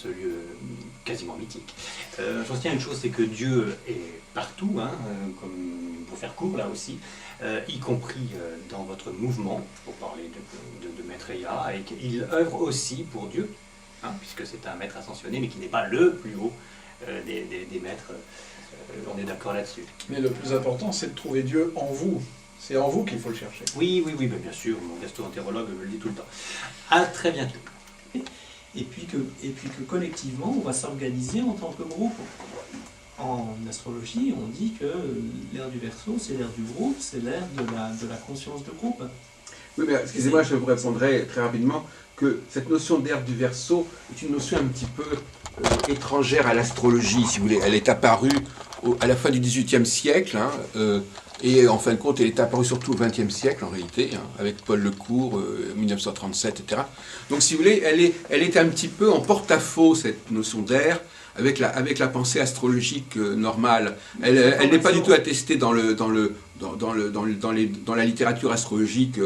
ce lieu quasiment mythique. Je retiens une chose, c'est que Dieu est partout, hein, comme pour faire court là aussi, y compris dans votre mouvement, pour parler de Maitreya, et qu'il œuvre aussi pour Dieu, hein, puisque c'est un maître ascensionné, mais qui n'est pas le plus haut des maîtres. On est d'accord là-dessus. Mais le plus important, c'est de trouver Dieu en vous. C'est en vous qu'il faut le chercher. Oui, bien sûr, mon gastro-entérologue me le dit tout le temps. À très bientôt. Et puis que collectivement, on va s'organiser en tant que groupe. En astrologie, on dit que l'ère du Verseau, c'est l'ère du groupe, c'est l'ère de la conscience de groupe. Oui, mais excusez-moi, je vous répondrai très rapidement que cette notion d'ère du Verseau est une notion un petit peu étrangère à l'astrologie, si vous voulez. Elle est apparue à la fin du XVIIIe siècle, hein, et en fin de compte, elle est apparue surtout au XXe siècle, en réalité, hein, avec Paul Lecourt, 1937, etc. Donc, si vous voulez, elle est un petit peu en porte-à-faux, cette notion d'ère, avec la pensée astrologique normale. Elle n'est pas du tout attestée dans la littérature astrologique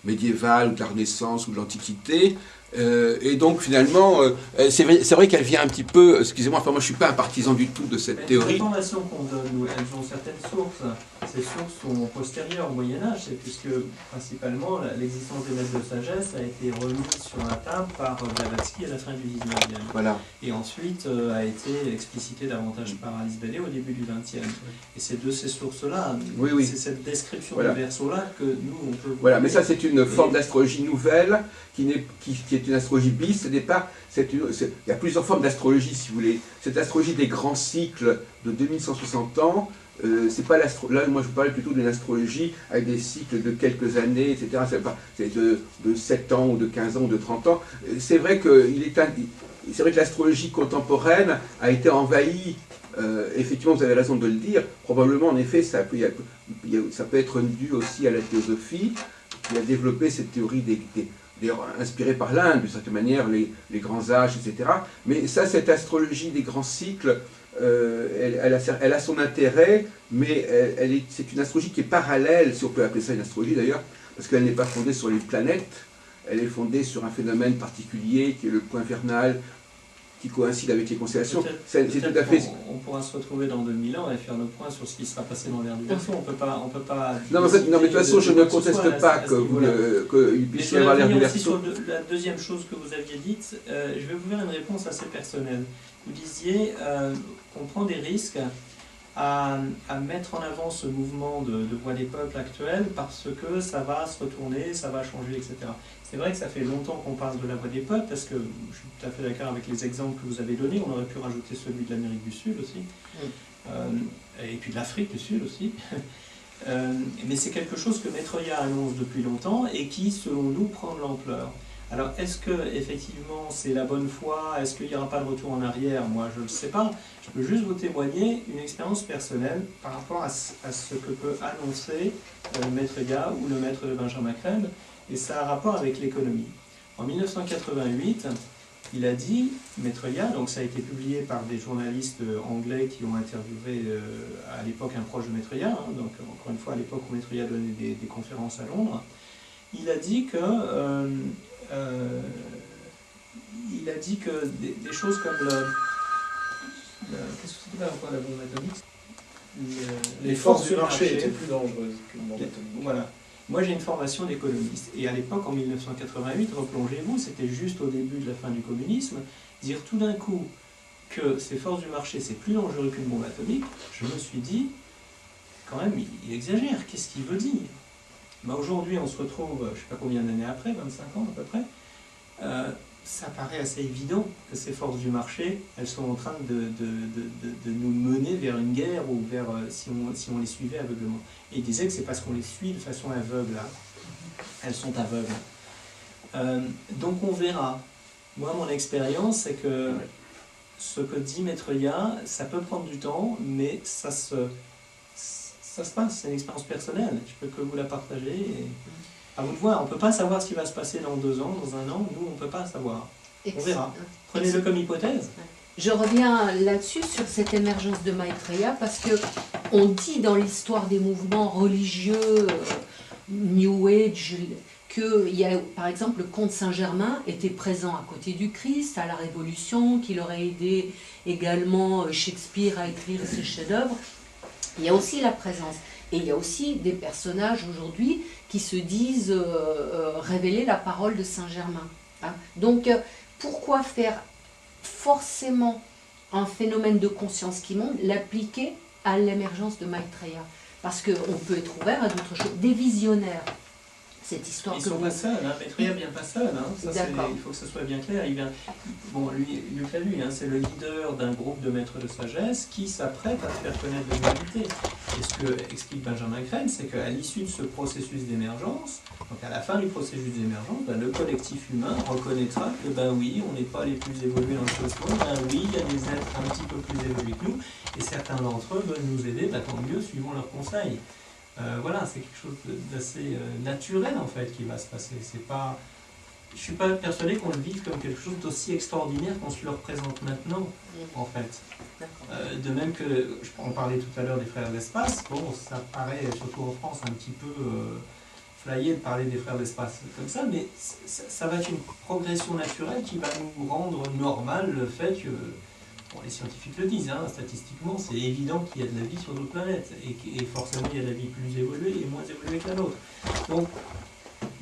médiévale, ou de la Renaissance, ou de l'Antiquité. Et donc finalement, c'est vrai qu'elle vient un petit peu, excusez-moi, enfin moi je suis pas un partisan du tout de cette théorie. Les informations qu'on donne, nous, elles ont certaines sources. Ces sources sont postérieures au Moyen-Âge, puisque principalement l'existence des maîtres de sagesse a été remise sur la table par Blavatsky à la fin du 19e. Voilà. Et ensuite a été explicité davantage par Alice Bailey au début du 20e. Et c'est de ces sources-là, oui. C'est cette description voilà. du Verseau-là que nous on peut... Voilà, mais ça c'est une forme d'astrologie nouvelle, qui est une astrologie bis. Au départ, il y a plusieurs formes d'astrologie, si vous voulez. Cette astrologie des grands cycles de 2160 ans, c'est pas là, moi je vous parlais plutôt d'une astrologie avec des cycles de quelques années, etc. C'est de 7 ans, ou de 15 ans, ou de 30 ans. C'est vrai que l'astrologie contemporaine a été envahie, effectivement vous avez raison de le dire, probablement en effet ça peut être dû aussi à la théosophie, qui a développé cette théorie inspirée par l'Inde, d'une certaine manière, les grands âges, etc. Mais ça, cette astrologie des grands cycles, elle a son intérêt, mais c'est une astrologie qui est parallèle, si on peut appeler ça une astrologie d'ailleurs, parce qu'elle n'est pas fondée sur les planètes, elle est fondée sur un phénomène particulier qui est le point vernal, qui coïncide avec les constellations. C'est tout à fait... On pourra se retrouver dans 2000 ans et faire le point sur ce qui sera passé dans l'ère du Verseau. On peut pas. Non, mais de toute façon, je ne conteste pas qu'il puisse y avoir l'ère du Verseau. Sur la deuxième chose que vous aviez dite, je vais vous faire une réponse assez personnelle. Vous disiez qu'on prend des risques à mettre en avant ce mouvement de Voix des peuples actuel parce que ça va se retourner, ça va changer, etc. C'est vrai que ça fait longtemps qu'on parle de la Voix des peuples, parce que je suis tout à fait d'accord avec les exemples que vous avez donnés. On aurait pu rajouter celui de l'Amérique du Sud aussi, et puis de l'Afrique du Sud aussi. Mais c'est quelque chose que Maitreya annonce depuis longtemps et qui, selon nous, prend de l'ampleur. Alors, est-ce que effectivement c'est la bonne foi? Est-ce qu'il n'y aura pas de retour en arrière? Moi, je ne le sais pas. Je peux juste vous témoigner une expérience personnelle par rapport à ce que peut annoncer le Maitreya ou le maître de Benjamin Crème, et ça a un rapport avec l'économie. En 1988, il a dit, Maitreya, donc ça a été publié par des journalistes anglais qui ont interviewé à l'époque un proche de Maitreya, hein, donc encore une fois à l'époque où Maitreya donnait des conférences à Londres, il a dit que des choses comme qu'est-ce que c'était encore la bombe atomique? Les forces du marché étaient plus dangereuses que le bombe atomique. Voilà. Moi j'ai une formation d'économiste, et à l'époque en 1988, replongez-vous, c'était juste au début de la fin du communisme, dire tout d'un coup que ces forces du marché c'est plus dangereux qu'une bombe atomique, je me suis dit, quand même il exagère, qu'est-ce qu'il veut dire? Ben, aujourd'hui on se retrouve, je ne sais pas combien d'années après, 25 ans à peu près, ça paraît assez évident que ces forces du marché, elles sont en train de nous mener vers une guerre, ou vers, si on les suivait aveuglement. Et il disait que c'est parce qu'on les suit de façon aveugle. Hein. Elles sont aveugles. Donc on verra. Moi, mon expérience, c'est que ce que dit Maitreya, ça peut prendre du temps, mais ça se passe. C'est une expérience personnelle. Je peux que vous la partager. Et... à vous de voir, on ne peut pas savoir ce qui va se passer dans 2 ans, dans 1 an, nous on ne peut pas savoir. On verra. Prenez-le comme hypothèse. Je reviens là-dessus, sur cette émergence de Maitreya, parce que on dit dans l'histoire des mouvements religieux, New Age, qu'il y a, par exemple, le comte Saint-Germain était présent à côté du Christ, à la Révolution, qu'il aurait aidé également Shakespeare à écrire ses chefs-d'œuvre. Il y a aussi la présence. Et il y a aussi des personnages aujourd'hui qui se disent révéler la parole de Saint-Germain. Hein. Donc, pourquoi faire forcément un phénomène de conscience qui monte, l'appliquer à l'émergence de Maitreya? Parce qu'on peut être ouvert à d'autres choses, des visionnaires. Cette histoire Ils ne sont pas seuls, hein. Maitreya vient pas seul, hein. Il faut que ce soit bien clair. Bon, lui, Luc l'a lu, hein, c'est le leader d'un groupe de maîtres de sagesse qui s'apprête à faire connaître l'humanité. Et ce que explique Benjamin Crane, c'est qu'à l'issue de ce processus d'émergence, donc à la fin du processus d'émergence, ben, le collectif humain reconnaîtra que ben oui, on n'est pas les plus évolués dans le cosmos, ben oui, il y a des êtres un petit peu plus évolués que nous, et certains d'entre eux veulent nous aider, ben, tant mieux, suivons leurs conseils. Voilà, c'est quelque chose d'assez naturel en fait qui va se passer. C'est pas, je ne suis pas persuadé qu'on le vive comme quelque chose d'aussi extraordinaire qu'on se le représente maintenant, en fait. De même que, on parlait tout à l'heure des frères d'espace, bon, ça paraît, surtout en France, un petit peu flyé de parler des frères d'espace comme ça, mais ça va être une progression naturelle qui va nous rendre normal le fait que, bon, les scientifiques le disent, hein, statistiquement, c'est évident qu'il y a de la vie sur d'autres planètes, et forcément il y a de la vie plus évoluée et moins évoluée que la nôtre. Donc,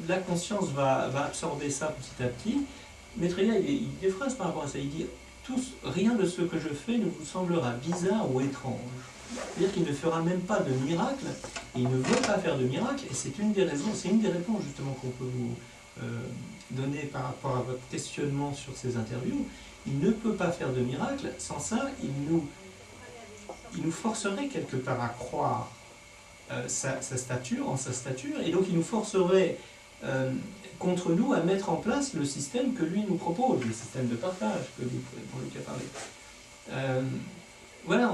la conscience va absorber ça petit à petit. Maitreya, il dit des phrases par rapport à ça. Il dit rien de ce que je fais ne vous semblera bizarre ou étrange. C'est-à-dire qu'il ne fera même pas de miracle, et il ne veut pas faire de miracle, et c'est une des raisons, c'est une des réponses justement qu'on peut vous donner par rapport à votre questionnement sur ces interviews. Il ne peut pas faire de miracle, sans ça, il nous forcerait quelque part à croire sa stature, et donc il nous forcerait contre nous à mettre en place le système que lui nous propose, le système de partage dont Luc a parlé. Voilà,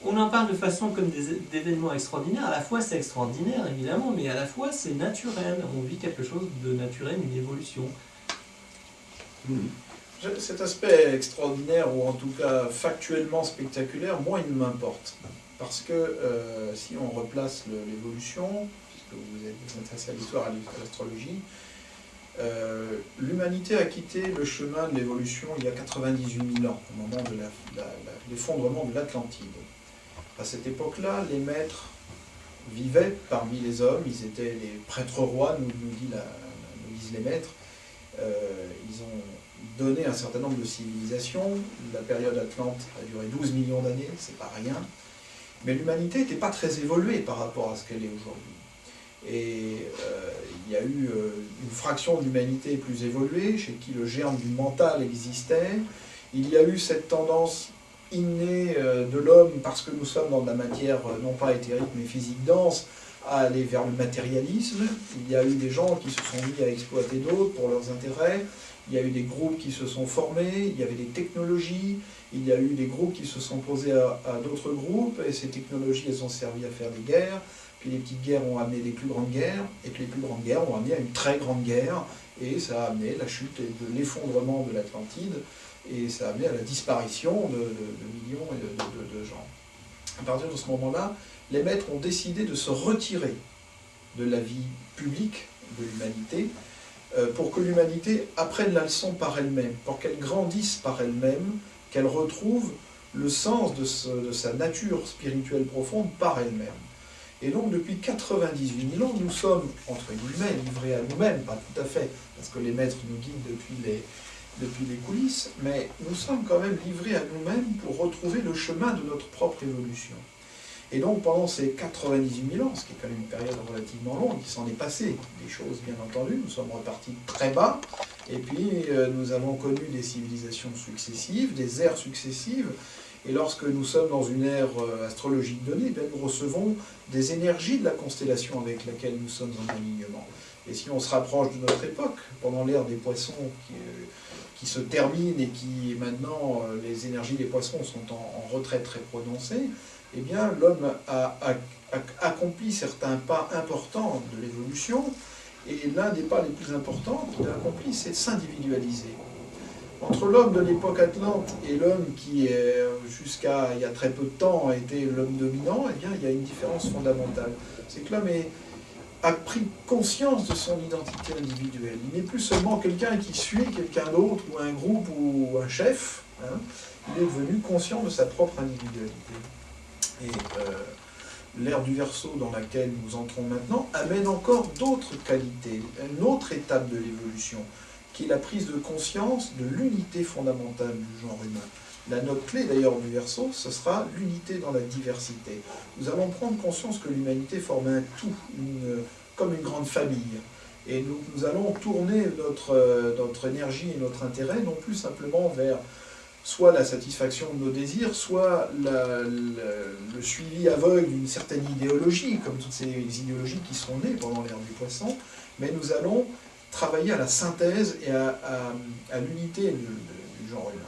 on en parle de façon comme d'événements extraordinaires. À la fois c'est extraordinaire évidemment, mais à la fois c'est naturel. On vit quelque chose de naturel, une évolution. Cet aspect extraordinaire, ou en tout cas factuellement spectaculaire, moi il m'importe. Parce que si on replace l'évolution, puisque vous êtes intéressé à l'histoire, à l'astrologie, l'humanité a quitté le chemin de l'évolution il y a 98 000 ans, au moment de l'effondrement de l'Atlantide. À cette époque-là, les maîtres vivaient parmi les hommes, ils étaient les prêtres rois, nous disent les maîtres. Ils ont donné un certain nombre de civilisations. La période Atlante a duré 12 millions d'années, c'est pas rien. Mais l'humanité n'était pas très évoluée par rapport à ce qu'elle est aujourd'hui. Et il y a eu une fraction de l'humanité plus évoluée, chez qui le germe du mental existait. Il y a eu cette tendance innée de l'homme, parce que nous sommes dans de la matière non pas éthérique mais physique dense, à aller vers le matérialisme. Il y a eu des gens qui se sont mis à exploiter d'autres pour leurs intérêts. Il y a eu des groupes qui se sont formés, il y avait des technologies, il y a eu des groupes qui se sont posés à d'autres groupes, et ces technologies, elles ont servi à faire des guerres, puis les petites guerres ont amené des plus grandes guerres, et puis les plus grandes guerres ont amené à une très grande guerre, et ça a amené la chute et de l'effondrement de l'Atlantide, et ça a amené à la disparition de millions de gens. À partir de ce moment-là, les maîtres ont décidé de se retirer de la vie publique de l'humanité, pour que l'humanité apprenne la leçon par elle-même, pour qu'elle grandisse par elle-même, qu'elle retrouve le sens de sa nature spirituelle profonde par elle-même. Et donc depuis 98 000 ans, nous sommes, entre guillemets, livrés à nous-mêmes, pas tout à fait, parce que les maîtres nous guident depuis les coulisses, mais nous sommes quand même livrés à nous-mêmes pour retrouver le chemin de notre propre évolution. Et donc pendant ces 98 000 ans, ce qui est quand même une période relativement longue, il s'en est passé des choses bien entendu, nous sommes repartis très bas, et puis nous avons connu des civilisations successives, des ères successives, et lorsque nous sommes dans une ère astrologique donnée, bien, nous recevons des énergies de la constellation avec laquelle nous sommes en alignement. Et si on se rapproche de notre époque, pendant l'ère des poissons qui se termine et qui maintenant, les énergies des poissons sont en retraite très prononcée, eh bien, l'homme a accompli certains pas importants de l'évolution, et l'un des pas les plus importants qu'il a accompli, c'est de s'individualiser. Entre l'homme de l'époque Atlante et l'homme qui, jusqu'à il y a très peu de temps, a été l'homme dominant, eh bien, il y a une différence fondamentale. C'est que l'homme a pris conscience de son identité individuelle. Il n'est plus seulement quelqu'un qui suit quelqu'un d'autre, ou un groupe, ou un chef. Hein. Il est devenu conscient de sa propre individualité. Et l'ère du Verseau dans laquelle nous entrons maintenant amène encore d'autres qualités, une autre étape de l'évolution, qui est la prise de conscience de l'unité fondamentale du genre humain. La note clé d'ailleurs du Verseau, ce sera l'unité dans la diversité. Nous allons prendre conscience que l'humanité forme un tout, comme une grande famille. Et nous allons tourner notre énergie et notre intérêt, non plus simplement vers soit la satisfaction de nos désirs, soit le suivi aveugle d'une certaine idéologie, comme toutes ces idéologies qui sont nées pendant l'ère du Poisson, mais nous allons travailler à la synthèse et à l'unité du genre humain.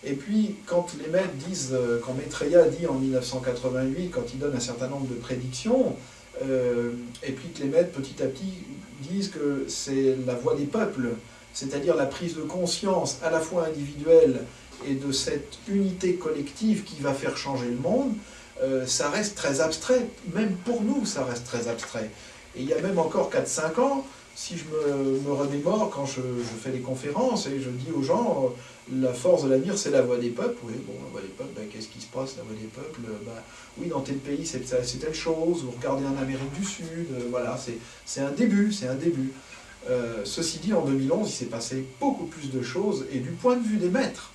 Et puis, quand les maîtres disent, quand Maitreya dit en 1988, quand il donne un certain nombre de prédictions, et puis que les maîtres petit à petit disent que c'est la voix des peuples, c'est-à-dire la prise de conscience à la fois individuelle et de cette unité collective qui va faire changer le monde, ça reste très abstrait, même pour nous ça reste très abstrait. Et il y a même encore 4-5 ans, si je me remémore quand je fais des conférences et je dis aux gens, la force de l'avenir c'est la voix des peuples, oui, bon, la voix des peuples, ben, qu'est-ce qui se passe, la voix des peuples, ben, oui, dans tel pays c'est telle chose, vous regardez en Amérique du Sud, voilà, c'est un début, c'est un début. Ceci dit, en 2011, il s'est passé beaucoup plus de choses, et du point de vue des maîtres,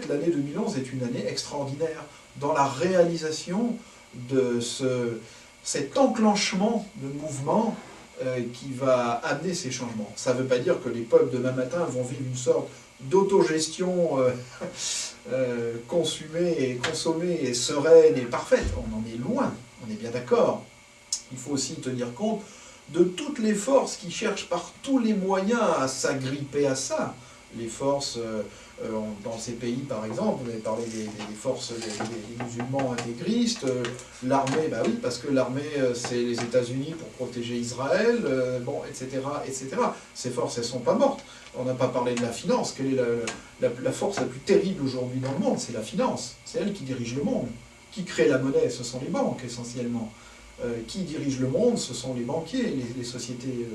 l'année 2011 est une année extraordinaire dans la réalisation de cet enclenchement de mouvement qui va amener ces changements. Ça ne veut pas dire que les peuples demain matin vont vivre une sorte d'autogestion consumée et consommée et sereine et parfaite. On en est loin, on est bien d'accord. Il faut aussi tenir compte de toutes les forces qui cherchent par tous les moyens à s'agripper à ça. Les forces, dans ces pays par exemple, vous avez parlé des forces des musulmans intégristes, l'armée, bah oui, parce que l'armée c'est les États-Unis pour protéger Israël, bon, etc., etc. Ces forces, elles ne sont pas mortes. On n'a pas parlé de la finance. Quelle est la force la plus terrible aujourd'hui dans le monde? C'est la finance. C'est elle qui dirige le monde. Qui crée la monnaie? Ce sont les banques essentiellement. Qui dirige le monde? Ce sont les banquiers, les sociétés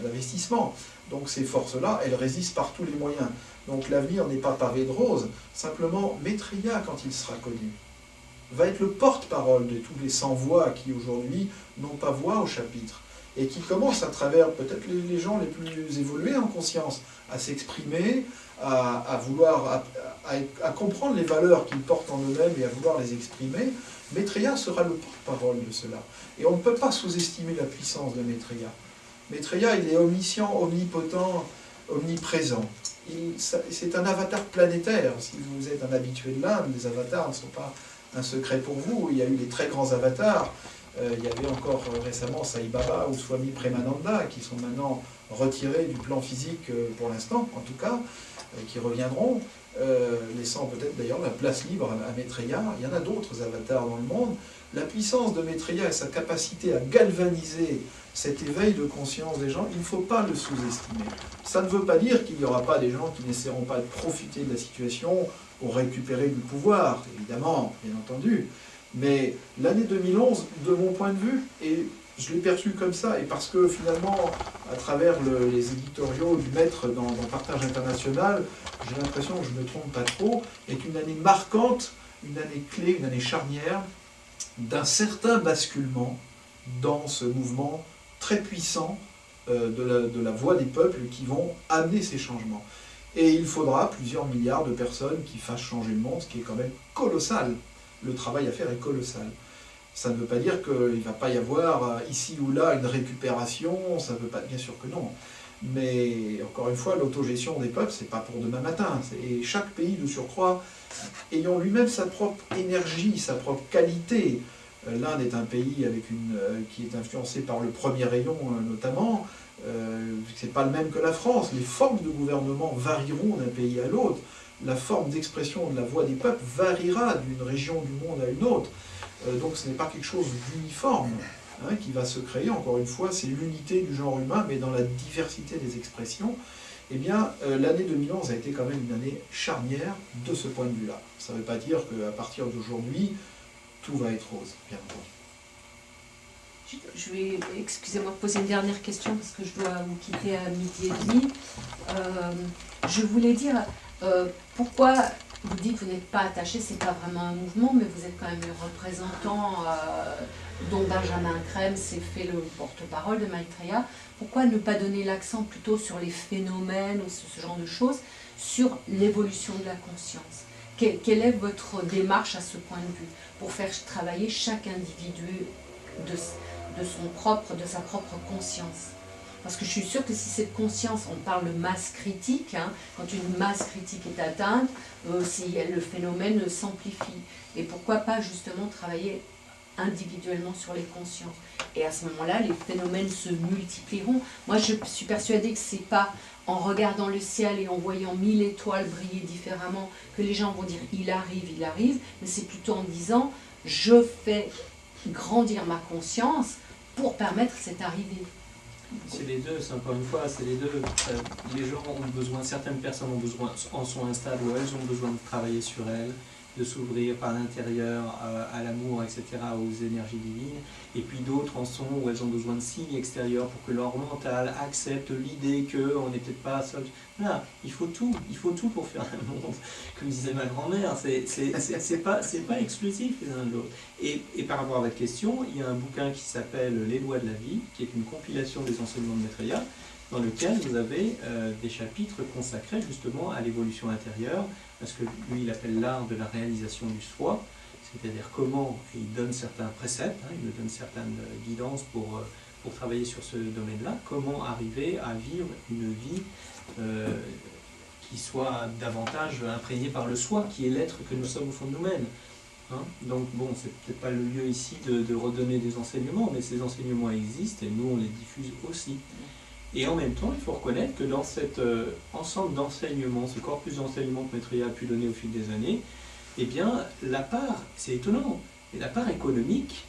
d'investissement. Donc ces forces-là, elles résistent par tous les moyens. Donc l'avenir n'est pas pavé de roses. Simplement, Maitreya, quand il sera connu, va être le porte-parole de tous les sans-voix qui aujourd'hui n'ont pas voix au chapitre. Et qui commencent à travers peut-être les gens les plus évolués en conscience, à s'exprimer, à vouloir, à comprendre les valeurs qu'ils portent en eux-mêmes et à vouloir les exprimer. Maitreya sera le porte-parole de cela. Et on ne peut pas sous-estimer la puissance de Maitreya. Maitreya, il est omniscient, omnipotent, omniprésent. C'est un avatar planétaire. Si vous êtes un habitué de l'Inde, les avatars ne sont pas un secret pour vous. Il y a eu des très grands avatars. Il y avait encore récemment Sai Baba ou Swami Premananda qui sont maintenant retirés du plan physique pour l'instant, en tout cas, qui reviendront, laissant peut-être d'ailleurs la place libre à Maitreya. Il y en a d'autres avatars dans le monde. La puissance de Maitreya et sa capacité à galvaniser cet éveil de conscience des gens, il ne faut pas le sous-estimer. Ça ne veut pas dire qu'il n'y aura pas des gens qui n'essaieront pas de profiter de la situation pour récupérer du pouvoir, évidemment, bien entendu. Mais l'année 2011, de mon point de vue, et je l'ai perçu comme ça, et parce que finalement, à travers les éditoriaux du maître dans Partage International, j'ai l'impression que je ne me trompe pas trop, est une année marquante, une année clé, une année charnière, d'un certain basculement dans ce mouvement très puissant de la voix des peuples qui vont amener ces changements. Et il faudra plusieurs milliards de personnes qui fassent changer le monde, ce qui est quand même colossal. Le travail à faire est colossal. Ça ne veut pas dire qu'il ne va pas y avoir ici ou là une récupération, ça ne veut pas, bien sûr que non. Mais encore une fois, l'autogestion des peuples, c'est pas pour demain matin. Et chaque pays de surcroît, ayant lui-même sa propre énergie, sa propre qualité. L'Inde est un pays qui est influencé par le premier rayon notamment. C'est pas le même que la France. Les formes de gouvernement varieront d'un pays à l'autre. La forme d'expression de la voix des peuples variera d'une région du monde à une autre. Donc ce n'est pas quelque chose d'uniforme qui va se créer. Encore une fois, c'est l'unité du genre humain, mais dans la diversité des expressions. Eh bien, l'année 2011 a été quand même une année charnière de ce point de vue-là. Ça ne veut pas dire qu'à partir d'aujourd'hui, tout va être rose, bien entendu. Je vais, excusez-moi, poser une dernière question parce que je dois vous quitter à 12h30. Je voulais dire, pourquoi vous dites que vous n'êtes pas attaché, c'est pas vraiment un mouvement, mais vous êtes quand même le représentant dont Benjamin Crème s'est fait le porte-parole de Maitreya. Pourquoi ne pas donner l'accent plutôt sur les phénomènes ou ce genre de choses, sur l'évolution de la conscience? Quelle est votre démarche à ce point de vue pour faire travailler chaque individu de sa propre conscience? Parce que je suis sûre que si cette conscience, on parle de masse critique, hein, quand une masse critique est atteinte, le phénomène s'amplifie. Et pourquoi pas justement travailler individuellement sur les consciences? Et à ce moment-là, les phénomènes se multiplieront. Moi, je suis persuadée que c'est pas en regardant le ciel et en voyant 1000 étoiles briller différemment que les gens vont dire « il arrive », mais c'est plutôt en disant « je fais grandir ma conscience pour permettre cette arrivée ». C'est les deux, c'est encore une fois, c'est les deux. Les gens ont besoin, certaines personnes ont besoin, en sont à un stade où elles ont besoin de travailler sur elles, de s'ouvrir par l'intérieur à l'amour, etc., aux énergies divines, et puis d'autres en sont où elles ont besoin de signes extérieurs pour que leur mental accepte l'idée qu'on n'est peut-être pas seul. Là, il faut tout pour faire un monde, comme disait ma grand-mère, c'est pas exclusif les uns de l'autre. Et par rapport à votre question, il y a un bouquin qui s'appelle Les lois de la vie, qui est une compilation des enseignements de Maitreya, dans lequel vous avez des chapitres consacrés justement à l'évolution intérieure, parce que lui il appelle l'art de la réalisation du soi, c'est-à-dire comment, et il donne certains préceptes, hein, il nous donne certaines guidances pour travailler sur ce domaine-là, comment arriver à vivre une vie qui soit davantage imprégnée par le soi, qui est l'être que nous sommes au fond de nous-mêmes. Hein? Donc bon, c'est peut-être pas le lieu ici de redonner des enseignements, mais ces enseignements existent et nous on les diffuse aussi. Et en même temps, il faut reconnaître que dans cet ensemble d'enseignements, ce corpus d'enseignements que Maitreya a pu donner au fil des années, eh bien, la part, c'est étonnant, mais la part économique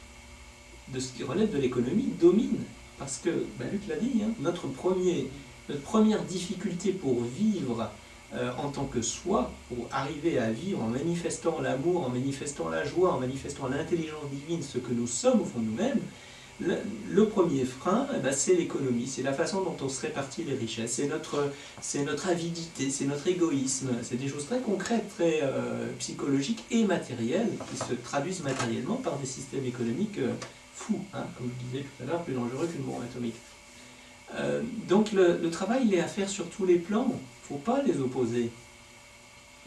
de ce qui relève de l'économie domine. Parce que, Luc l'a dit, hein, notre première difficulté pour vivre en tant que soi, pour arriver à vivre en manifestant l'amour, en manifestant la joie, en manifestant l'intelligence divine, ce que nous sommes au fond de nous-mêmes, le premier frein, c'est l'économie, c'est la façon dont on se répartit les richesses, c'est notre avidité, c'est notre égoïsme, c'est des choses très concrètes, très psychologiques et matérielles, qui se traduisent matériellement par des systèmes économiques fous, hein, comme je disais tout à l'heure, plus dangereux qu'une bombe atomique. Donc le travail, il est à faire sur tous les plans, il ne faut pas les opposer.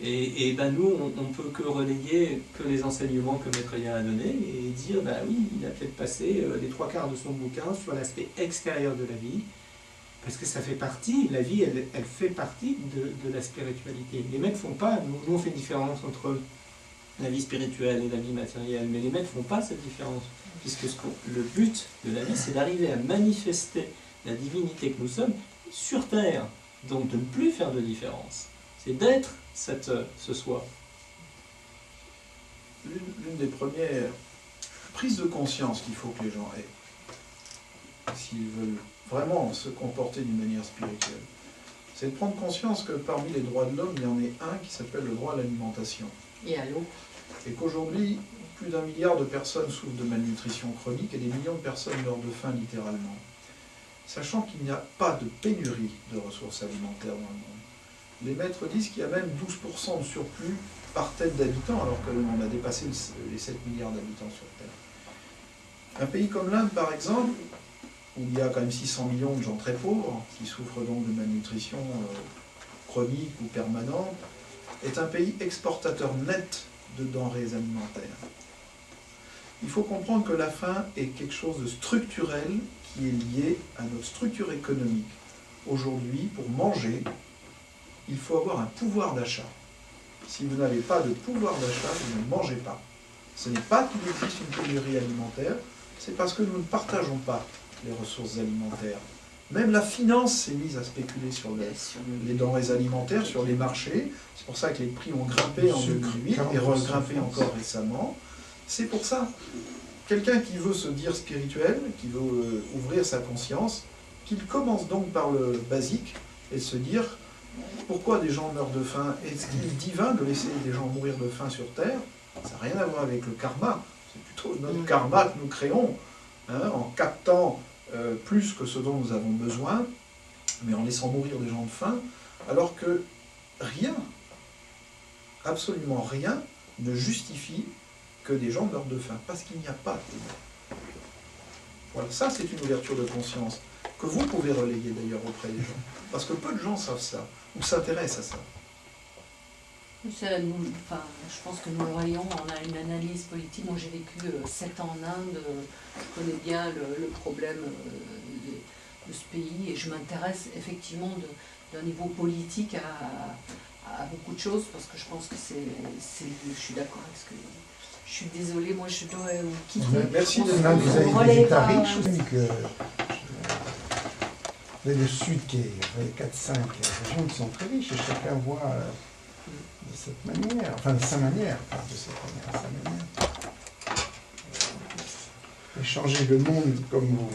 Et nous, on ne peut que relayer que les enseignements que Maitreya a donnés et dire, oui, il a peut-être passé les 3/4 de son bouquin sur l'aspect extérieur de la vie, parce que ça fait partie, la vie, elle fait partie de la spiritualité. Les maîtres ne font pas, nous on fait une différence entre la vie spirituelle et la vie matérielle, mais les maîtres ne font pas cette différence, puisque le but de la vie, c'est d'arriver à manifester la divinité que nous sommes sur Terre, donc de ne plus faire de différence. C'est d'être ce soi. L'une des premières prises de conscience qu'il faut que les gens aient, s'ils veulent vraiment se comporter d'une manière spirituelle, c'est de prendre conscience que parmi les droits de l'homme, il y en a un qui s'appelle le droit à l'alimentation. Et à l'eau. Et qu'aujourd'hui, plus d'1 milliard de personnes souffrent de malnutrition chronique et des millions de personnes meurent de faim littéralement. Sachant qu'il n'y a pas de pénurie de ressources alimentaires dans le monde. Les maîtres disent qu'il y a même 12% de surplus par tête d'habitants, alors qu'on a dépassé les 7 milliards d'habitants sur Terre. Un pays comme l'Inde, par exemple, où il y a quand même 600 millions de gens très pauvres, qui souffrent donc de malnutrition chronique ou permanente, est un pays exportateur net de denrées alimentaires. Il faut comprendre que la faim est quelque chose de structurel qui est lié à notre structure économique. Aujourd'hui, pour manger, il faut avoir un pouvoir d'achat. Si vous n'avez pas de pouvoir d'achat, vous ne mangez pas. Ce n'est pas qu'il existe une pénurie alimentaire, c'est parce que nous ne partageons pas les ressources alimentaires. Même la finance s'est mise à spéculer sur les denrées alimentaires, sur les marchés. C'est pour ça que les prix ont grimpé en 2008 et regrimpé encore récemment. C'est pour ça. Quelqu'un qui veut se dire spirituel, qui veut ouvrir sa conscience, qu'il commence donc par le basique et se dire pourquoi des gens meurent de faim. Est-ce qu'il est divin de laisser des gens mourir de faim sur Terre? Ça n'a rien à voir avec le karma. C'est plutôt notre karma que nous créons. en captant plus que ce dont nous avons besoin, mais en laissant mourir des gens de faim, alors que rien, absolument rien, ne justifie que des gens meurent de faim, parce qu'il n'y a pas de débat. Voilà, ça c'est une ouverture de conscience, que vous pouvez relayer d'ailleurs auprès des gens, parce que peu de gens savent ça, ou s'intéressent à ça. Je pense que nous le voyons, on a une analyse politique. Moi j'ai vécu 7 ans en Inde, je connais bien le problème de ce pays et je m'intéresse effectivement d'un niveau politique à beaucoup de choses parce que je pense que je suis d'accord avec ce que je suis désolée, moi je dois quitter. Merci de vous avez des États riches, vous avez le Sud qui est 4-5 régions qui sont très riches et chacun voit de cette manière, enfin de sa manière, pas de cette manière, à sa manière. Et changer le monde comme vous,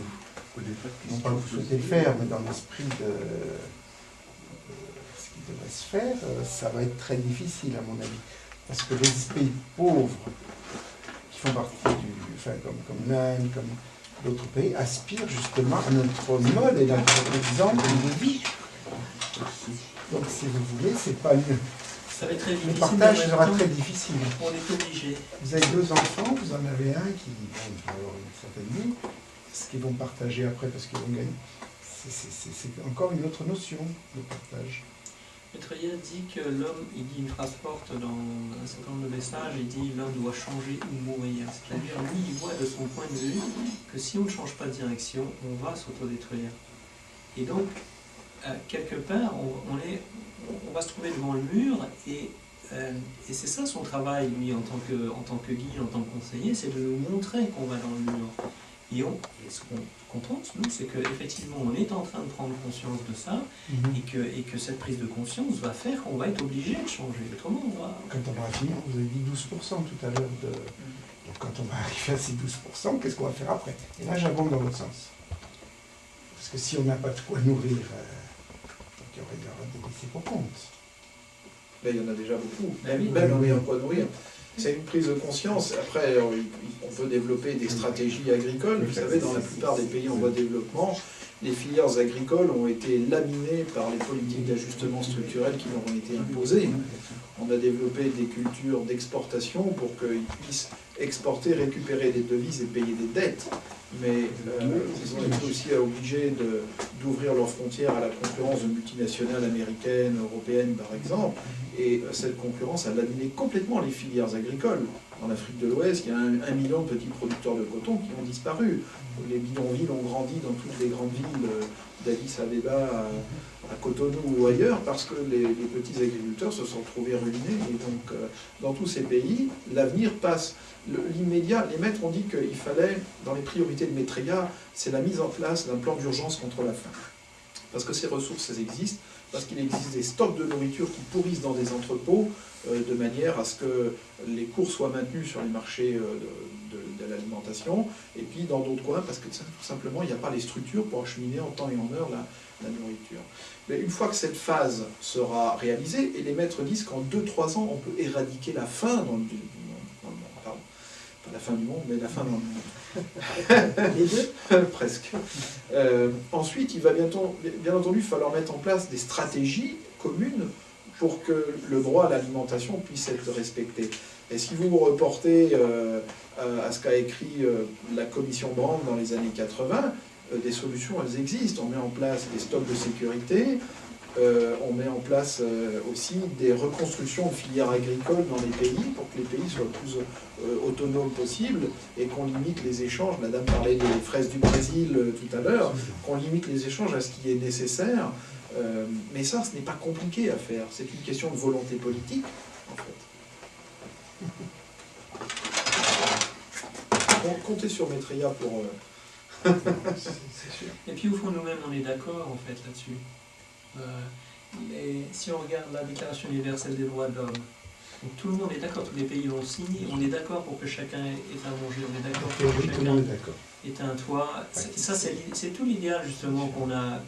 non pas que vous souhaitez le faire, mais dans l'esprit de ce qui devrait se faire, ça va être très difficile à mon avis. Parce que les pays pauvres, qui font partie comme l'Inde, comme d'autres pays, aspirent justement à notre mode et notre exemple de vie. Donc si vous voulez, c'est pas mieux. Ça va être très difficile. Le partage sera très difficile. On est obligé. Vous avez 2 enfants, vous en avez un qui va avoir une certaine vie, ce qu'ils vont partager après parce qu'ils vont gagner. C'est encore une autre notion de partage. Maître Ria dit que l'homme, il dit une phrase forte dans un certain nombre de messages, il dit l'homme doit changer ou mourir. C'est-à-dire, lui, il voit de son point de vue que si on ne change pas de direction, on va s'autodétruire. Et donc, quelque part, on va se trouver devant le mur et c'est ça son travail, lui, en tant que guide, en tant que conseiller, c'est de nous montrer qu'on va dans le mur. Et ce qu'on pense, nous, c'est qu'effectivement, on est en train de prendre conscience de ça et que cette prise de conscience va faire qu'on va être obligé de changer. Autrement, on va... Quand on va finir, vous avez dit 12% tout à l'heure. Donc quand on va arriver à ces 12%, qu'est-ce qu'on va faire après? Et là, j'abonde dans l'autre sens. Parce que si on n'a pas de quoi nourrir, il y aura des laissés pour compte. Ben, il y en a déjà beaucoup, Ben oui. même en quoi nourrir. C'est une prise de conscience. Après, on peut développer des stratégies agricoles. Vous savez, dans la plupart des pays en voie de développement, les filières agricoles ont été laminées par les politiques d'ajustement structurel qui leur ont été imposées. On a développé des cultures d'exportation pour qu'ils puissent exporter, récupérer des devises et payer des dettes. Mais ils ont été aussi obligés d'ouvrir leurs frontières à la concurrence de multinationales américaines, européennes par exemple. Et cette concurrence a laminé complètement les filières agricoles. En Afrique de l'Ouest, il y a 1 million de petits producteurs de coton qui ont disparu. Les bidonvilles ont grandi dans toutes les grandes villes d'Addis Abeba à Cotonou ou ailleurs parce que les petits agriculteurs se sont trouvés ruinés. Et donc, dans tous ces pays, l'avenir passe. L'immédiat, les maîtres ont dit qu'il fallait, dans les priorités de Maitreya, c'est la mise en place d'un plan d'urgence contre la faim. Parce que ces ressources, elles existent, parce qu'il existe des stocks de nourriture qui pourrissent dans des entrepôts, de manière à ce que les cours soient maintenus sur les marchés de l'alimentation, et puis dans d'autres coins, parce que tout simplement, il n'y a pas les structures pour acheminer en temps et en heure la nourriture. Mais une fois que cette phase sera réalisée, et les maîtres disent qu'en 2-3 ans, on peut éradiquer la faim dans le monde. Pardon. Pas la fin du monde, mais la faim dans le monde. Les deux presque. Ensuite, il va bien entendu falloir mettre en place des stratégies communes pour que le droit à l'alimentation puisse être respecté. Et si vous vous reportez à ce qu'a écrit la commission Brand dans les années 80, des solutions, elles existent. On met en place des stocks de sécurité, on met en place aussi des reconstructions de filières agricoles dans les pays pour que les pays soient le plus autonomes possible et qu'on limite les échanges. Madame parlait des fraises du Brésil tout à l'heure, qu'on limite les échanges à ce qui est nécessaire. Mais ça, ce n'est pas compliqué à faire. C'est une question de volonté politique, en fait. Donc, comptez sur Maitreya pour... C'est sûr. Et puis au fond, nous-mêmes, on est d'accord en fait là-dessus. Si on regarde la Déclaration universelle des droits de l'homme, donc tout le monde est d'accord, tous les pays l'ont signé, on est d'accord pour que chacun ait à manger, on est d'accord pour que chacun ait un toit. Ça, c'est tout l'idéal justement qu'on a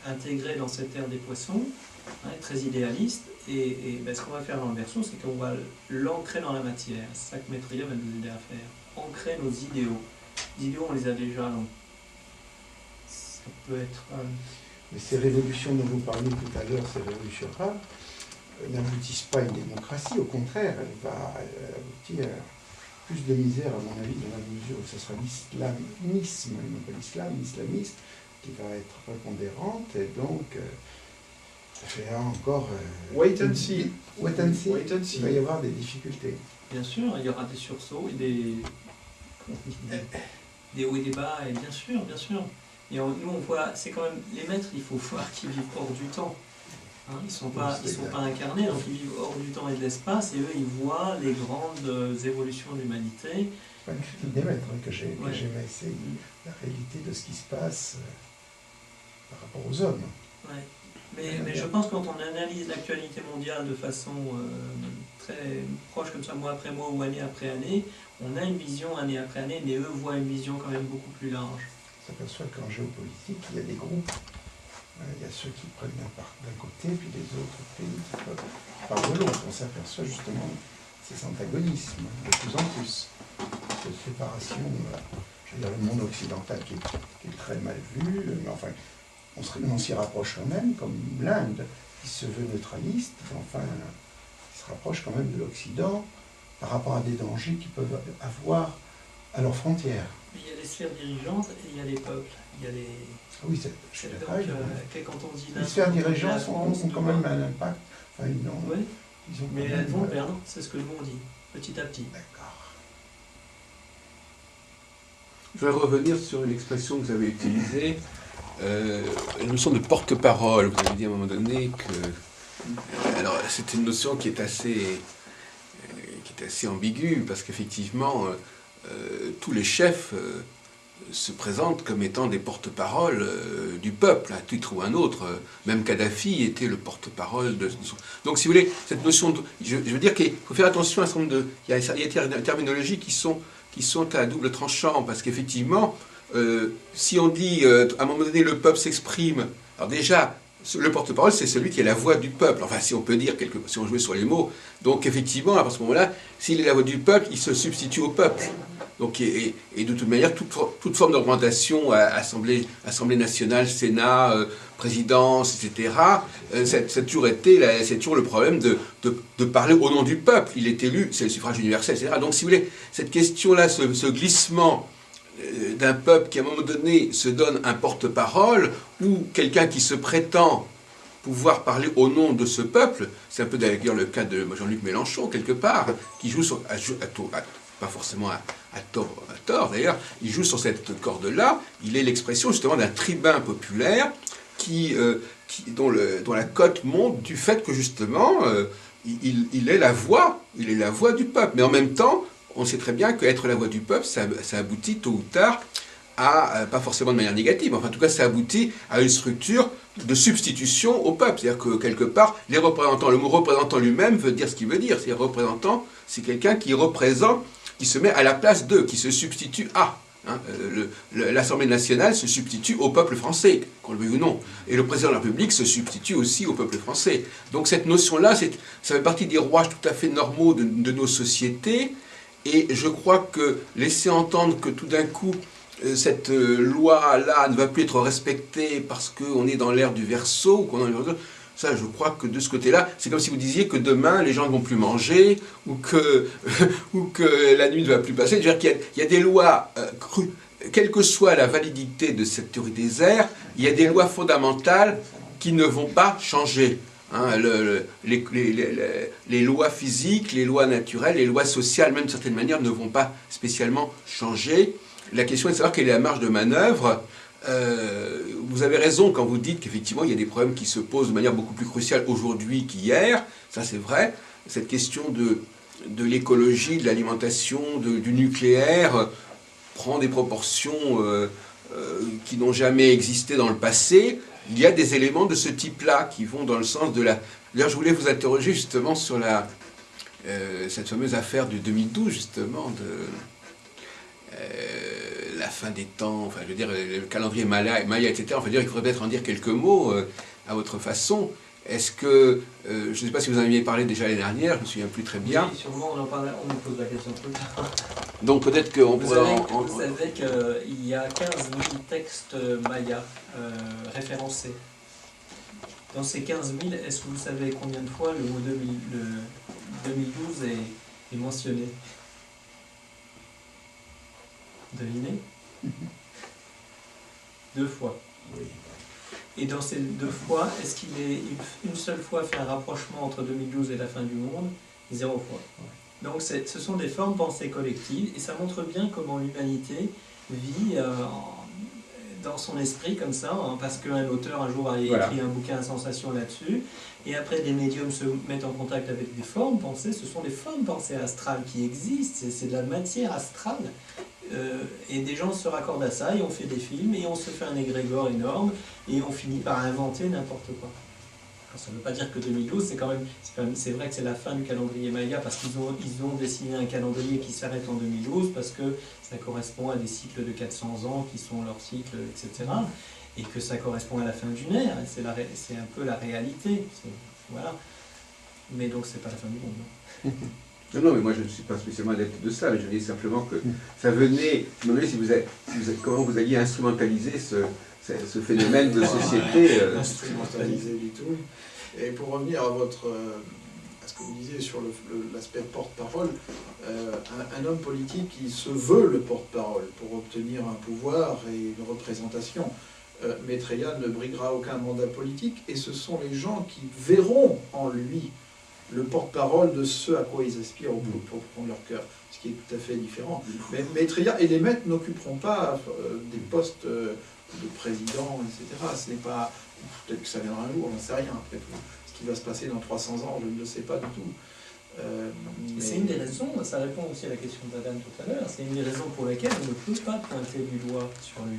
intégré dans cette ère des poissons, hein, très idéaliste. Et ben, ce qu'on va faire dans le verso, c'est qu'on va l'ancrer dans la matière. C'est ça que Maitreya va nous aider à faire. Ancrer nos idéaux. d'idéaux, on les a déjà, donc ça peut être... Mais ces révolutions dont vous parliez tout à l'heure, ces révolutions rares, n'aboutissent pas à une démocratie. Au contraire, elle va aboutir à plus de misère, à mon avis, dans la mesure où ce sera l'islamisme, et non pas l'islam, l'islamisme, qui va être prépondérante, et donc ça fait encore... Wait and see. Wait and see. Wait and see. Il va y avoir des difficultés. Bien sûr, il y aura des sursauts et des hauts et des bas, et bien sûr, bien sûr. Et nous, on voit, c'est quand même, les maîtres, il faut voir qu'ils vivent hors du temps. Hein, ils ne sont pas incarnés, donc ils vivent hors du temps et de l'espace, et eux, ils voient les grandes évolutions de l'humanité. C'est pas une critique des maîtres que j'ai mais c'est la réalité de ce qui se passe par rapport aux hommes. Ouais. Mais je pense que quand on analyse l'actualité mondiale de façon très proche comme ça, mois après mois ou année après année, on a une vision année après année, mais eux voient une vision quand même beaucoup plus large. On s'aperçoit qu'en géopolitique, il y a des groupes. Il y a ceux qui prennent d'un côté, puis les autres pays qui parlent de l'autre. On s'aperçoit justement ces antagonismes de plus en plus. Cette séparation, je veux dire, le monde occidental qui est très mal vu, mais enfin, on s'y rapproche quand même, comme l'Inde, qui se veut neutraliste, enfin, qui se rapproche quand même de l'Occident par rapport à des dangers qu'ils peuvent avoir à leurs frontières. Il y a les sphères dirigeantes et il y a les peuples. Il y a les... Ah oui, je suis d'accord. Quand on dit les sphères dirigeantes ont quand même un impact. Enfin, oui, ils ont mais elles vont perdre, c'est ce que le monde dit, petit à petit. D'accord. Je vais revenir sur une expression que vous avez utilisée, la notion de porte-parole. Vous avez dit à un moment donné que... alors, c'est une notion qui est assez ambiguë, parce qu'effectivement, tous les chefs se présentent comme étant des porte-parole du peuple, à titre ou un autre. Même Kadhafi était le porte-parole de son... Donc, si vous voulez, cette notion de... Je veux dire qu'il faut faire attention à un certain nombre de... Il y a des terminologies qui sont à double tranchant, parce qu'effectivement, si on dit, à un moment donné, le peuple s'exprime, alors déjà, le porte-parole, c'est celui qui est la voix du peuple, enfin, si on peut dire, si on jouait sur les mots. Donc, effectivement, à ce moment-là, s'il est la voix du peuple, il se substitue au peuple. Donc, et de toute manière, toute forme d'augmentation, Assemblée nationale, Sénat, présidence, etc., c'est toujours le problème de parler au nom du peuple. Il est élu, c'est le suffrage universel, etc. Donc, si vous voulez, cette question-là, ce glissement d'un peuple qui, à un moment donné, se donne un porte-parole, ou quelqu'un qui se prétend pouvoir parler au nom de ce peuple, c'est un peu d'ailleurs le cas de Jean-Luc Mélenchon, quelque part, qui joue pas forcément à tort d'ailleurs, il joue sur cette corde-là, il est l'expression justement d'un tribun populaire dont la cote monte du fait que justement il est la voix du peuple. Mais en même temps, on sait très bien qu'être la voix du peuple, ça aboutit tôt ou tard pas forcément de manière négative, enfin en tout cas ça aboutit à une structure de substitution au peuple. C'est-à-dire que quelque part, les représentants, le mot représentant lui-même veut dire ce qu'il veut dire. C'est représentant, c'est quelqu'un qui représente, qui se met à la place d'eux, qui se substitue à. Hein, l'Assemblée nationale se substitue au peuple français, qu'on le veuille ou non. Et le président de la République se substitue aussi au peuple français. Donc cette notion-là, ça fait partie des rouages tout à fait normaux de nos sociétés. Et je crois que laisser entendre que tout d'un coup, cette loi-là ne va plus être respectée parce qu'on est dans l'ère du Verseau, ou qu'on est dans l'ère... Ça, je crois que de ce côté-là, c'est comme si vous disiez que demain, les gens ne vont plus manger, ou que la nuit ne va plus passer. C'est-à-dire qu'il y a des lois crues. Quelle que soit la validité de cette théorie des airs, il y a des lois fondamentales qui ne vont pas changer. Hein, les lois physiques, les lois naturelles, les lois sociales, même de certaine manière, ne vont pas spécialement changer. La question est de savoir quelle est la marge de manœuvre. Vous avez raison quand vous dites qu'effectivement il y a des problèmes qui se posent de manière beaucoup plus cruciale aujourd'hui qu'hier, ça c'est vrai. Cette question de l'écologie, de l'alimentation, du nucléaire prend des proportions qui n'ont jamais existé dans le passé. Il y a des éléments de ce type-là qui vont dans le sens de la... D'ailleurs je voulais vous interroger justement sur cette fameuse affaire de 2012 justement la fin des temps, enfin je veux dire le calendrier Maya, etc. Enfin, il faudrait peut-être en dire quelques mots à votre façon. Est-ce que, je ne sais pas si vous en aviez parlé déjà l'année dernière, je ne me souviens plus très bien. Oui, sûrement, on en parlait, on nous pose la question tout le temps. Donc peut-être qu'on Vous pourrait savez qu'il y a 15 000 textes mayas référencés. Dans ces 15 000, est-ce que vous savez combien de fois le mot 2012 est mentionné? Devinez? 2 fois. Oui. Et dans ces 2 fois, est-ce qu'il est une seule fois fait un rapprochement entre 2012 et la fin du monde? 0 fois. Donc ce sont des formes pensées collectives, et ça montre bien comment l'humanité vit dans son esprit comme ça, hein, parce qu'un auteur un jour a écrit un bouquin à sensation là-dessus, et après des médiums se mettent en contact avec des formes pensées. Ce sont des formes pensées astrales qui existent, c'est de la matière astrale. Et des gens se raccordent à ça, et on fait des films, et on se fait un égrégore énorme, et on finit par inventer n'importe quoi. Alors, ça ne veut pas dire que 2012, c'est vrai que c'est la fin du calendrier Maya, parce qu'ils ont dessiné un calendrier qui s'arrête en 2012, parce que ça correspond à des cycles de 400 ans, qui sont leurs cycles, etc. Et que ça correspond à la fin d'une ère, et c'est un peu la réalité. Voilà. Mais donc, c'est pas la fin du monde. Non. Non, mais moi je ne suis pas spécialement adepte de ça, mais je dis simplement que ça venait, je me demandais si comment vous alliez instrumentaliser ce phénomène de société. Instrumentaliser du tout. Et pour revenir à ce que vous disiez sur l'aspect porte-parole, un homme politique, il se veut le porte-parole pour obtenir un pouvoir et une représentation. Maitreya ne briguera aucun mandat politique, et ce sont les gens qui verront en lui le porte-parole de ce à quoi ils aspirent pour prendre leur cœur, ce qui est tout à fait différent. Mais Maitreya et les maîtres n'occuperont pas des postes de président, etc. Ce n'est pas... Peut-être que ça viendra un jour, on n'en sait rien. Après tout. Ce qui va se passer dans 300 ans, je ne le sais pas du tout. Mais... C'est une des raisons, ça répond aussi à la question d'Adam tout à l'heure, c'est une des raisons pour lesquelles on ne peut pas pointer du doigt sur lui.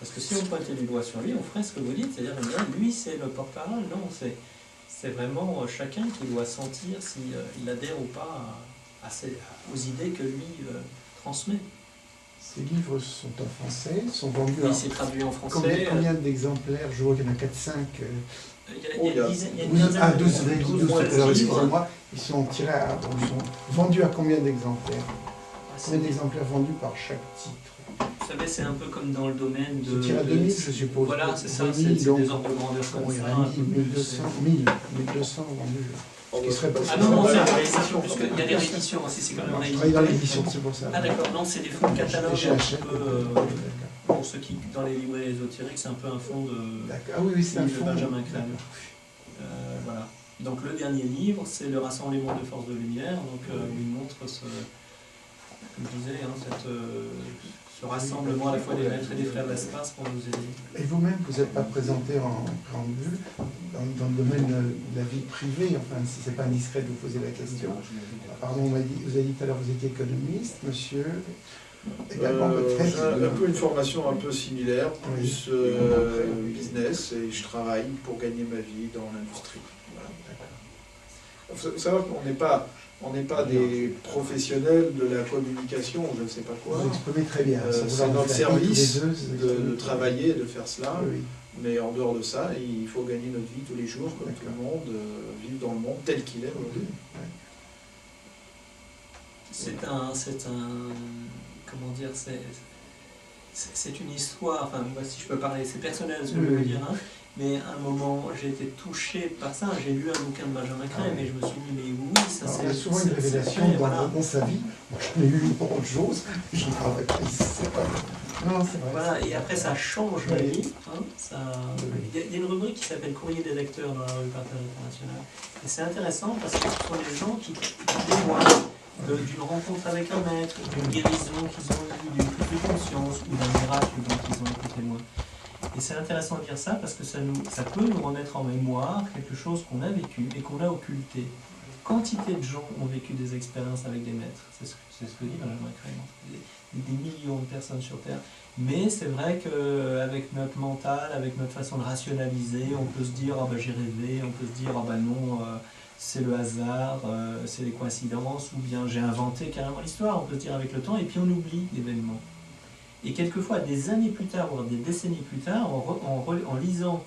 Parce que si on pointait du doigt sur lui, on ferait ce que vous dites, c'est-à-dire, lui c'est le porte-parole. Non, c'est vraiment chacun qui doit sentir s'il adhère ou pas aux idées que lui transmet. Ces livres sont en français, sont vendus Oui, c'est traduit en français. Combien d'exemplaires? Je vois qu'il y en a 4-5. Il y a une dizaine. Ah, 12, alors excusez-moi. Ils sont vendus à combien d'exemplaires? Combien d'exemplaires vendus par chaque titre? Vous savez, c'est un peu comme dans le domaine de... C'est tiré à 2000, je suppose. Voilà, c'est ça, 2000, c'est des ordres de grandeur comme il y en ça. a 1200 vendus. Ce qui serait pas Ah non, c'est une réédition, parce qu'il y a des rééditions aussi, c'est quand même je travaille dans l'édition, c'est pour ça. Ah d'accord, non, c'est des fonds de catalogue, J'ai un acheté. peu, pour ceux qui, dans les librairies ésotériques, c'est un peu un fond de... Ah oui, c'est un de fond. Benjamin Crème. Voilà. Donc le dernier livre, c'est le Rassemblement de forces de lumière, donc il montre ce, comme je disais, ce rassemblement à la fois des maîtres et des frères de l'espace pour nous aider. Et vous-même, vous n'êtes pas présenté en préambule dans le domaine de la vie privée, enfin, si ce n'est pas indiscret de vous poser la question. Pardon, vous avez dit tout à l'heure que vous étiez économiste, monsieur. Également, j'ai un peu une formation un peu similaire, plus business, et je travaille pour gagner ma vie dans l'industrie. Voilà. Il faut savoir qu'on n'est pas des professionnels de la communication, je ne sais pas quoi. Vous exprimez très bien. C'est notre service de travailler, de faire cela. Oui. Mais en dehors de ça, il faut gagner notre vie tous les jours, comme tout le monde, vivre dans le monde tel qu'il est aujourd'hui. Comment dire, c'est une histoire, enfin, moi, si je peux parler, c'est personnel ce que je veux dire, hein, mais à un moment, j'ai été touché par ça, j'ai lu un bouquin de Benjamin Crème, et je me suis dit, mais oui, ça c'est... Il y a souvent une révélation dans sa vie. Moi, je n'ai lu beaucoup de choses, je ne travaille pas ici, c'est pas... Non, c'est vrai. Voilà, et après ça change ma vie. Hein, il y a une rubrique qui s'appelle Courrier des lecteurs dans la revue Partage Internationale. Et c'est intéressant parce que ce sont les gens qui témoignent d'une rencontre avec un maître, d'une guérison qu'ils ont eue, d'une prise de conscience ou d'un miracle dont ils ont été témoins. Et c'est intéressant de dire ça parce que ça peut nous remettre en mémoire quelque chose qu'on a vécu et qu'on a occulté. Quantité de gens ont vécu des expériences avec des maîtres, c'est ce que dit Benjamin Crème, des millions de personnes sur Terre. Mais c'est vrai qu'avec notre mental, avec notre façon de rationaliser, on peut se dire « ah ben j'ai rêvé », on peut se dire « ah ben non, c'est le hasard, c'est les coïncidences », ou bien « j'ai inventé carrément l'histoire », on peut se dire avec le temps, et puis on oublie l'événement. Et quelquefois, des années plus tard, voire des décennies plus tard, en lisant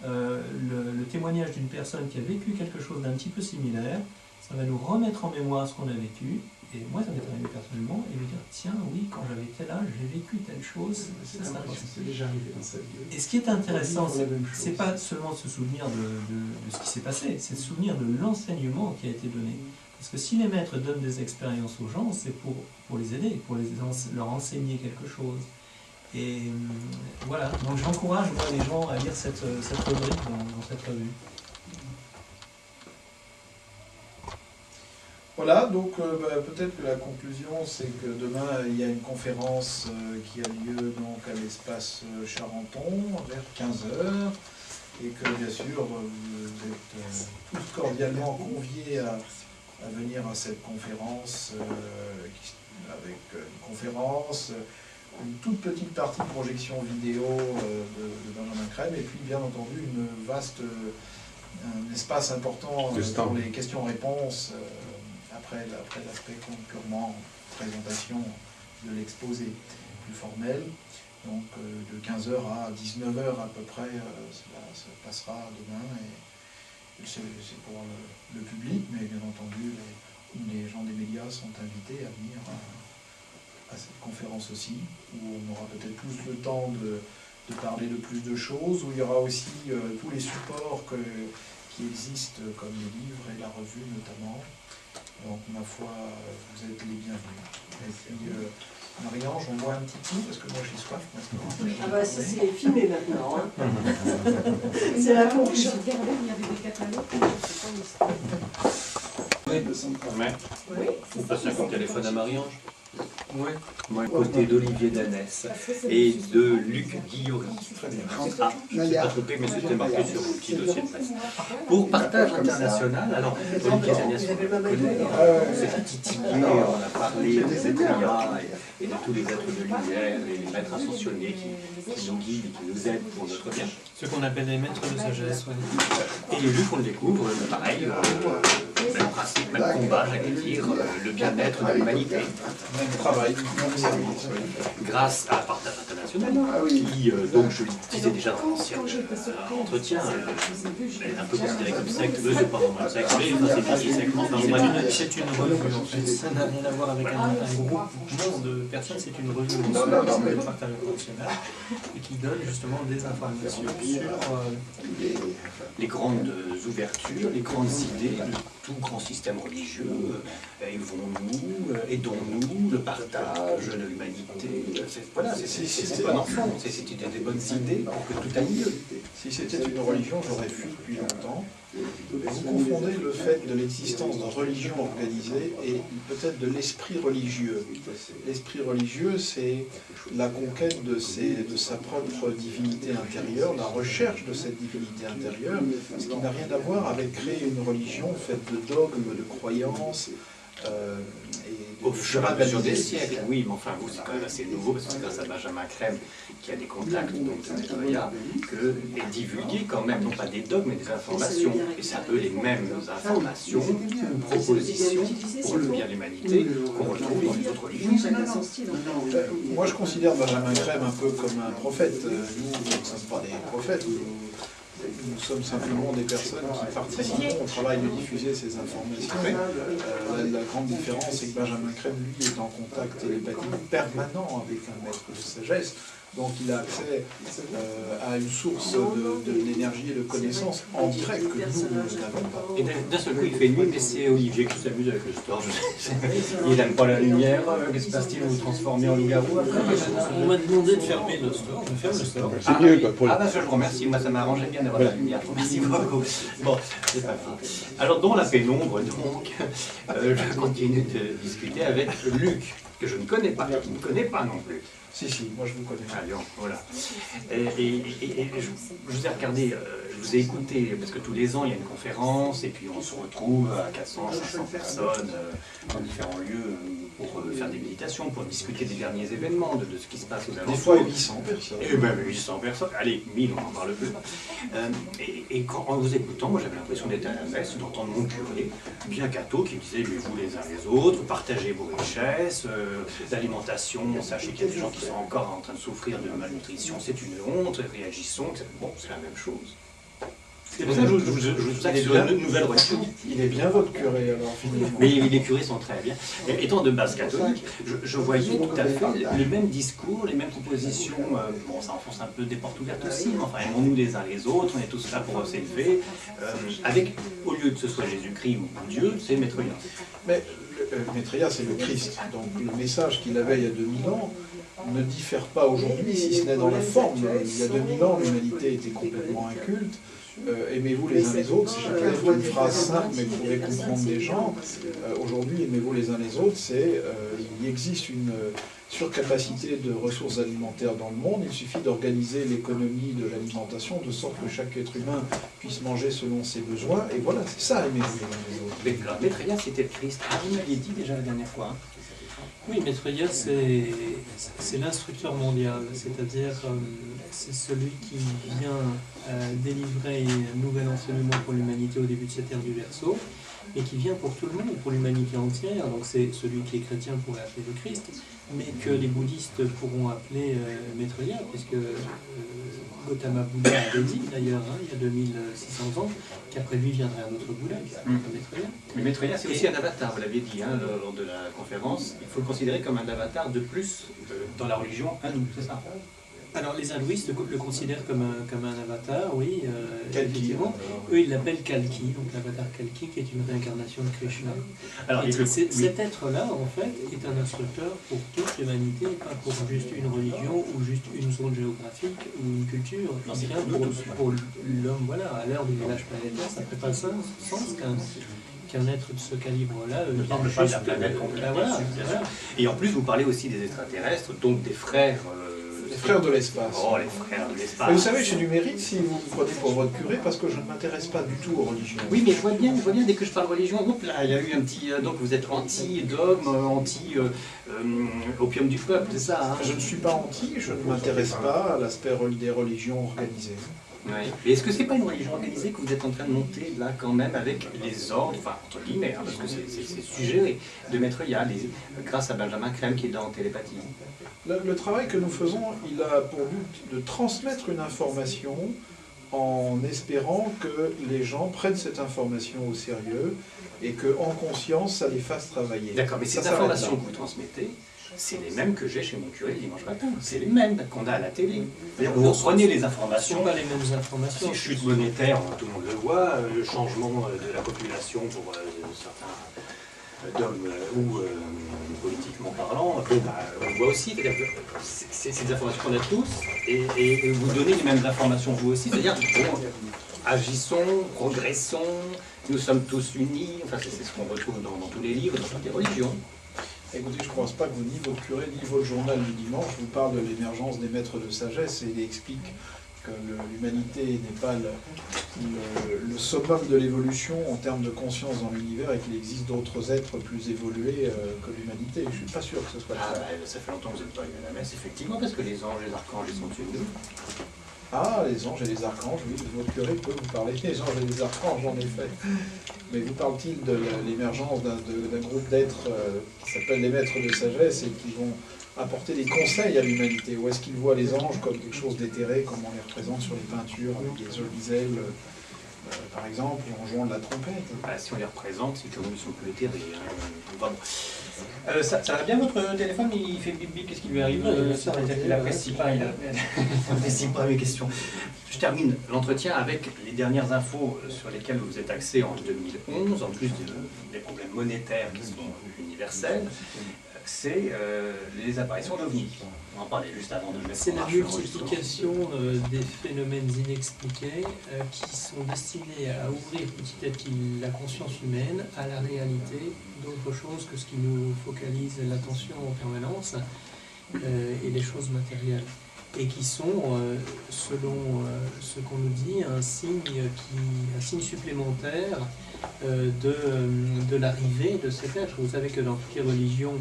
le témoignage d'une personne qui a vécu quelque chose d'un petit peu similaire, ça va nous remettre en mémoire ce qu'on a vécu, et moi ça m'est arrivé personnellement, et me dire tiens oui, quand j'avais tel âge, j'ai vécu telle chose, C'est déjà arrivé dans sa vie. Et ce qui est intéressant, Vivre la même chose. c'est pas seulement de se souvenir de ce qui s'est passé, c'est de se souvenir de l'enseignement qui a été donné. Parce que si les maîtres donnent des expériences aux gens, c'est pour les aider, pour leur enseigner quelque chose. Et voilà, donc j'encourage moi les gens à lire cette rubrique dans cette revue. Voilà, donc peut-être que la conclusion, c'est que demain, il y a une conférence qui a lieu donc, à l'espace Charenton, vers 15h, et que bien sûr, vous êtes tous cordialement conviés à venir à cette conférence, avec une conférence, une toute petite partie de projection vidéo de Benjamin Crème, et puis bien entendu un espace important pour les questions-réponses, après l'aspect purement présentation de l'exposé plus formel. Donc de 15h à 19h à peu près, cela se passera demain, et c'est pour le public, mais bien entendu les gens des médias sont invités à venir à cette conférence aussi, où on aura peut-être plus le temps de parler de plus de choses, où il y aura aussi tous les supports qui existent, comme les livres et la revue notamment. Donc, ma foi, vous êtes les bienvenus. Et puis, Marie-Ange, on boit un petit coup, parce que moi j'ai soif maintenant. Ah bah si c'est filmé maintenant. Hein. C'est la conclusion. Il y avait des catalogues, je ne sais pas où c'est. Ouais. Oui, On passe un téléphone à Marie-Ange. Ouais. Moi, côté d'Olivier Danès et de Luc Guillaury. Très bien. Ah, je ne suis pas trompé, mais c'était marqué sur le petit dossier de presse. Pour partage international, alors, Olivier Danès, c'était titillé, on a parlé des êtres et de tous les êtres de lumière, et les maîtres ascensionnés qui nous guident et qui nous aident pour notre bien. Ce qu'on appelle les maîtres de sagesse, ouais. Et Luc, on le découvre, pareil, même principe, même combat, j'allais dire, le bien-être de l'humanité. Même travail, même service. Grâce à Partage International, qui, donc je le disais déjà dans l'ancien entretien, est un peu considéré comme secte, c'est pas vraiment une secte, mais enfin, c'est secte, enfin, C'est une revue en fait, ça n'a rien à voir avec un groupement de personnes, c'est une revue mensuelle qui s'appelle Partage International et qui donne justement des informations sur les grandes ouvertures, les grandes idées de tout grand système religieux, élevons-nous, aidons-nous, le partage de l'humanité, voilà, c'est bon enfant, c'était des bonnes idées pour que tout aille mieux. Si c'était une religion, j'aurais fui depuis longtemps. Vous confondez le fait de l'existence de religion organisée et peut-être de l'esprit religieux. L'esprit religieux, c'est la conquête de sa propre divinité intérieure, la recherche de cette divinité intérieure, ce qui n'a rien à voir avec créer une religion faite de dogmes, de croyances, Au fur et à mesure des siècles, oui, mais enfin vous c'est quand même assez nouveau parce que c'est grâce à Benjamin Crème qui a des contacts donc de Maître Goya que est divulgué quand même non pas des dogmes mais des informations, et c'est un peu les mêmes informations ou propositions pour le bien de l'humanité qu'on retrouve dans les autres religions. Moi je considère Benjamin Crème un peu comme un prophète. Nous ne sommes pas des prophètes. Nous sommes simplement des personnes qui participent au travail de diffuser ces informations. La grande différence, c'est que Benjamin Crème, lui, est en contact télépathique permanent avec un maître de sagesse. Donc il a accès à une source d'énergie et de connaissances en direct que nous n'avons pas. Et d'un seul coup il fait nuit, mais c'est Olivier qui s'amuse avec le store. Il n'aime pas la lumière, qu'est-ce qui se passe-t-il, vous transformer en loup-garou après? On m'a demandé de fermer le store, je ferme le store. C'est mieux, quoi. Pour Ah bah ça je vous remercie, moi ça m'arrangeait bien d'avoir la lumière, merci beaucoup. Bon, c'est pas faux. Alors dans la pénombre, donc, je continue de discuter avec Luc, que je ne connais pas, et qui ne connaît pas non plus. Si, moi je vous connais. Ah, Lyon, voilà. Et je vous ai regardé, je vous ai écouté, parce que tous les ans il y a une conférence, et puis on se retrouve à 400, 500 personnes dans différents lieux pour faire des méditations, pour discuter des derniers événements, de ce qui se passe aux alentours. Des fois 800 personnes. Eh bien 800 personnes, allez, 1000, on en parle plus. Et en vous écoutant, moi j'avais l'impression d'être à la messe, d'entendre mon curé, bien catho, qui me disait, mais vous les uns les autres, partagez vos richesses, l'alimentation, sachez qu'il y a des gens qui sont encore en train de souffrir de malnutrition, c'est une honte, réagissons, bon, c'est la même chose. C'est pour ça que je vous axe sur une nouvelle religion. Il est bien votre curé, alors, finalement. Mais les curés sont très bien. Et étant de base catholique, je voyais tout à fait le même discours, les mêmes propositions. Bon, ça enfonce un peu des portes ouvertes aussi, mais enfin, aimons-nous les uns les autres, on est tous là pour s'élever. Avec, au lieu que ce soit Jésus-Christ ou Dieu, c'est Maître Hyacinthe. Mais Maître Hyacinthe, c'est le Christ. Donc le message qu'il avait il y a 2000 ans ne diffère pas aujourd'hui, si ce n'est dans la forme. Il y a 2000 ans, l'humanité était complètement inculte. Aimez-vous les uns les autres, c'est une phrase simple mais vous pouvez comprendre des gens. Aujourd'hui, aimez-vous les uns les autres, c'est il existe une surcapacité de ressources alimentaires dans le monde. Il suffit d'organiser l'économie de l'alimentation de sorte que chaque être humain puisse manger selon ses besoins. Et voilà, c'est ça, aimez-vous les uns les autres. Maître Hyacinthe, c'était le Christ. Ah, vous m'aviez dit déjà la dernière fois. Hein. Oui, Maître Hyacinthe, c'est l'instructeur mondial, c'est-à-dire c'est celui qui vient délivrer un nouvel enseignement pour l'humanité au début de cette ère du Verseau, et qui vient pour tout le monde, pour l'humanité entière. Donc c'est celui que les chrétiens pourraient appeler le Christ, mais que les bouddhistes pourront appeler Maître Hyacinthe, puisque Gautama Bouddha avait dit d'ailleurs, il y a 2600 ans, qu'après lui viendrait un autre Bouddha, qui s'appelle Maître Hyacinthe. Mais Maître Hyacinthe, c'est aussi un avatar, vous l'aviez dit lors de la conférence. Il faut le considérer comme un avatar de plus dans la religion hindoue, c'est ça? Alors les hindouistes le considèrent comme un avatar, oui, Kalki, effectivement. Eux, ils l'appellent Kalki, donc l'avatar Kalki, qui est une réincarnation de Krishna. Alors, Et cet être-là, en fait, est un instructeur pour toute l'humanité, pas pour juste une religion ou juste une zone géographique ou une culture. Non, C'est c'est bien pour pour l'homme, voilà, à l'heure du village planétaire, ça ne fait pas le sens qu'un être de ce calibre-là ne parle pas de la planète complètement. Voilà. Et en plus, vous parlez aussi des extraterrestres, donc des frères. Les frères de l'espace. Oh, les frères de l'espace. Mais vous savez, j'ai du mérite si vous me prenez pour votre curé, parce que je ne m'intéresse pas du tout aux religions. Oui, mais je vois bien, dès que je parle religion, oups, là, il y a eu un petit... donc vous êtes anti-dogme, anti-opium du peuple, c'est ça, hein? Je ne suis pas anti, je ne m'intéresse pas à l'aspect des religions organisées. Ouais. Et est-ce que c'est pas une religion organisée que vous êtes en train de monter là quand même avec les ordres, enfin entre guillemets, hein, parce que c'est suggéré, de Maître Hyacinthe, grâce à Benjamin Crème qui est dans Télépathie? Le travail que nous faisons, il a pour but de transmettre une information en espérant que les gens prennent cette information au sérieux et qu'en conscience, ça les fasse travailler. D'accord, mais ces informations que vous transmettez, c'est les mêmes que j'ai chez mon curé le dimanche matin. C'est les mêmes qu'on a à la télé. Vous reprenez les informations. Ce ne sont pas les mêmes informations. Si chute monétaire, tout le monde le voit, le changement de la population pour certains dogmes ou politiquement parlant, bon, on le voit aussi. C'est des informations qu'on a tous et vous donnez les mêmes informations vous aussi. C'est-à-dire, bon, agissons, progressons, nous sommes tous unis. Enfin, c'est ce qu'on retrouve dans tous les livres, dans toutes les religions. Écoutez, je ne pense pas que vous, ni votre curé, ni votre journal du dimanche, vous parle de l'émergence des maîtres de sagesse et il explique que l'humanité n'est pas le summum de l'évolution en termes de conscience dans l'univers et qu'il existe d'autres êtres plus évolués que l'humanité. Je ne suis pas sûr que ce soit le cas. Ça fait longtemps que vous n'êtes pas allé à la messe, effectivement, parce que les anges et les archanges ils sont dessus de nous. Ah, les anges et les archanges, oui, votre curé peut vous parler des anges et des archanges, en effet. Mais vous parle-t-il de l'émergence d'un groupe d'êtres qui s'appelle les maîtres de sagesse et qui vont apporter des conseils à l'humanité? Ou est-ce qu'ils voient les anges comme quelque chose d'éthéré, comme on les représente sur les peintures, avec des olivelles, par exemple, en jouant de la trompette? Si on les représente, c'est comme ils sont plus éthérés. Bon. Ça va bien votre téléphone? Il fait bip bip, qu'est-ce qui lui arrive? Ça veut dire qu'il n'apprécie pas, n'apprécie pas mes questions. Je termine l'entretien avec les dernières infos sur lesquelles vous êtes axé en 2011, en plus des problèmes monétaires qui sont universels. C'est les apparitions d'OVNI. On en parlait juste avant de le mettre C'est en la marche. multiplication des phénomènes inexpliqués qui sont destinés à ouvrir petit à petit la conscience humaine à la réalité d'autre chose que ce qui nous focalise l'attention en permanence et les choses matérielles. Et qui sont, selon ce qu'on nous dit, un signe supplémentaire de l'arrivée de cet être. Vous savez que dans toutes les religions,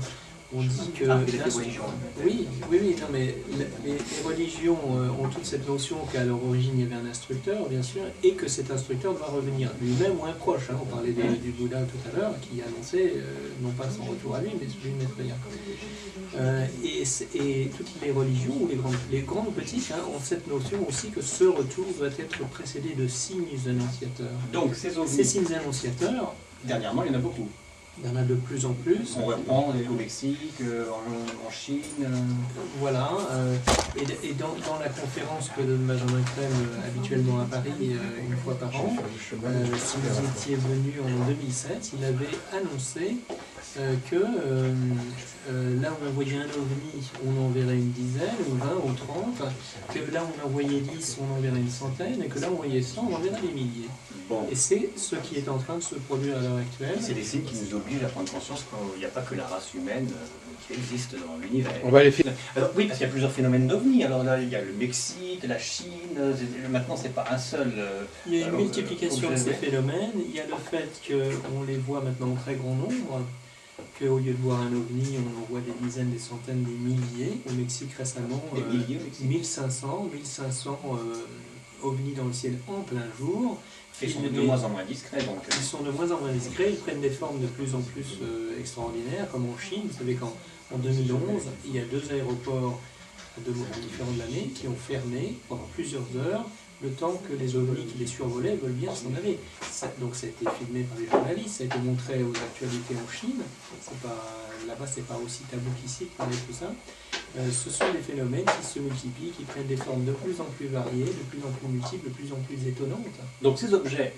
On dit que... Ah, les religions. Oui, non, mais les religions ont toute cette notion qu'à leur origine il y avait un instructeur, bien sûr, et que cet instructeur doit revenir lui-même ou un proche. Hein. On parlait du Bouddha tout à l'heure, qui annonçait, non pas son retour à lui, mais celui de Maitreya. Et toutes les religions, ou les grandes ou petites, hein, ont cette notion aussi que ce retour doit être précédé de signes annonciateurs. Donc ces ovnis, Ces signes annonciateurs, dernièrement, il y en a beaucoup. il y en a de plus en plus. On reprend au Mexique, en Chine. Voilà, et dans la conférence que donne Benjamin Crème habituellement à Paris une fois par an, si vous étiez venu en 2007, il avait annoncé que là où on voyait un ovni, on en verrait une dizaine, ou 20, ou 30, que là où on en voyait 10, on en verrait une centaine, et que là où on voyait 100, on en verrait des milliers. Bon. Et c'est ce qui est en train de se produire à l'heure actuelle. C'est des signes qui nous obligent à prendre conscience qu'il n'y a pas que la race humaine qui existe dans l'univers. On va les faire. Alors, oui, parce qu'il y a plusieurs phénomènes d'ovnis. Alors là, il y a le Mexique, la Chine. Maintenant, c'est pas un seul. Il y a une multiplication de objet. ces phénomènes. Il y a le fait qu'on les voit maintenant en très grand nombre, qu'au lieu de voir un ovni, on en voit des dizaines, des centaines, des milliers. Au Mexique récemment, Des milliers au Mexique. 1500 ovnis dans le ciel en plein jour. Ils sont de moins en moins discrets. Donc, Ils sont de moins en moins discrets, ils prennent des formes de plus en plus extraordinaires, comme en Chine. Vous savez qu'en 2011, il y a 2 aéroports à 2 moments différents de l'année qui ont fermé pendant plusieurs heures, le temps que les ovnis qui les survolaient veulent bien s'en aller. Donc ça a été filmé par les journalistes, ça a été montré aux actualités en Chine. Là-bas, c'est pas aussi tabou qu'ici de parler de tout ça. Ce sont des phénomènes qui se multiplient, qui prennent des formes de plus en plus variées, de plus en plus multiples, de plus en plus étonnantes. donc ces objets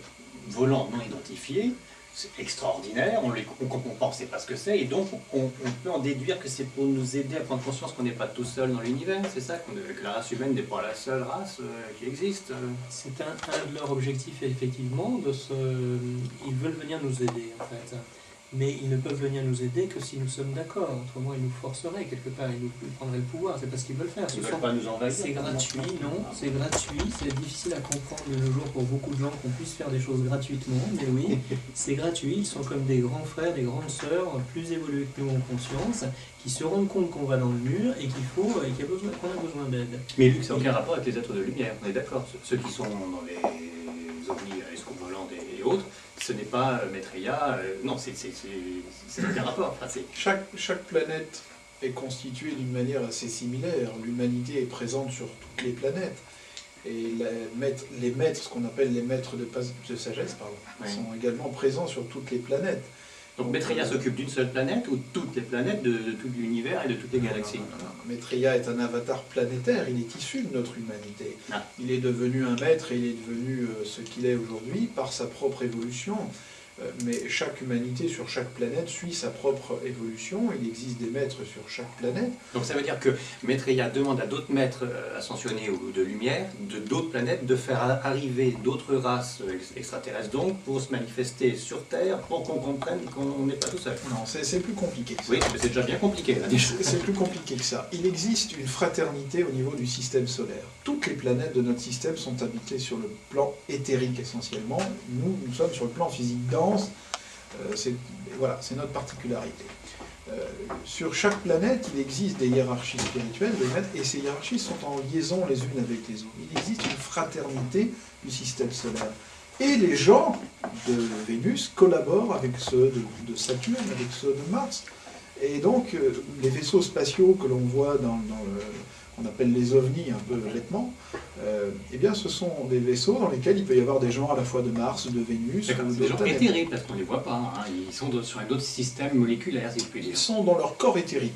volants non identifiés, c'est extraordinaire, on ne pensait pas ce que c'est, et donc on peut en déduire que c'est pour nous aider à prendre conscience qu'on n'est pas tout seul dans l'univers, c'est ça, que la race humaine n'est pas la seule race qui existe. C'est un de leurs objectifs, effectivement. Ils veulent venir nous aider, en fait. Mais ils ne peuvent venir nous aider que si nous sommes d'accord. Autrement, ils nous forceraient quelque part, ils nous prendraient le pouvoir. C'est pas ce qu'ils veulent faire. Ils ne veulent pas nous envahir. C'est gratuit, non, c'est gratuit. C'est difficile à comprendre de nos jours pour beaucoup de gens qu'on puisse faire des choses gratuitement. Mais oui, c'est gratuit. Ils sont comme des grands frères, des grandes sœurs, plus évolués que nous en conscience, qui se rendent compte qu'on va dans le mur et qu'on a besoin d'aide. Mais Luc, ça n'a aucun rapport avec les êtres de lumière, on est d'accord. Ceux qui sont dans les ovnis, les scopolantes et autres, ce n'est pas Maitreya, non, c'est aucun rapport. Enfin, Chaque planète est constituée d'une manière assez similaire. L'humanité est présente sur toutes les planètes. Et les maîtres, ce qu'on appelle les maîtres de sagesse, Oui. sont également présents sur toutes les planètes. Donc Maitreya s'occupe d'une seule planète ou toutes les planètes de tout l'univers et de toutes les galaxies? Maitreya est un avatar planétaire, il est issu de notre humanité. Ah. Il est devenu un maître et il est devenu ce qu'il est aujourd'hui par sa propre évolution. Mais chaque humanité sur chaque planète suit sa propre évolution. Il existe des maîtres sur chaque planète. Donc ça veut dire que Maitreya demande à d'autres maîtres ascensionnés ou de lumière, de d'autres planètes, de faire arriver d'autres races extraterrestres donc pour se manifester sur Terre pour qu'on comprenne qu'on n'est pas tout seul. Non, c'est plus compliqué que ça. Oui, mais c'est déjà bien compliqué là. C'est plus compliqué que ça. Il existe une fraternité au niveau du système solaire. Toutes les planètes de notre système sont habitées sur le plan éthérique essentiellement. Nous sommes sur le plan physique dense. C'est notre particularité. Sur chaque planète, il existe des hiérarchies spirituelles, des maîtres, et ces hiérarchies sont en liaison les unes avec les autres. Il existe une fraternité du système solaire. Et les gens de Vénus collaborent avec ceux de Saturne, avec ceux de Mars. Et donc, les vaisseaux spatiaux que l'on voit qu'on appelle les ovnis un peu bêtement, eh bien, ce sont des vaisseaux dans lesquels il peut y avoir des gens à la fois de Mars, de Vénus, D'accord, ou c'est des gens d'autres planètes. éthériques parce qu'on ne les voit pas, hein. Ils sont sur un autre système moléculaire, si je puis dire. Ils sont dans leur corps éthérique.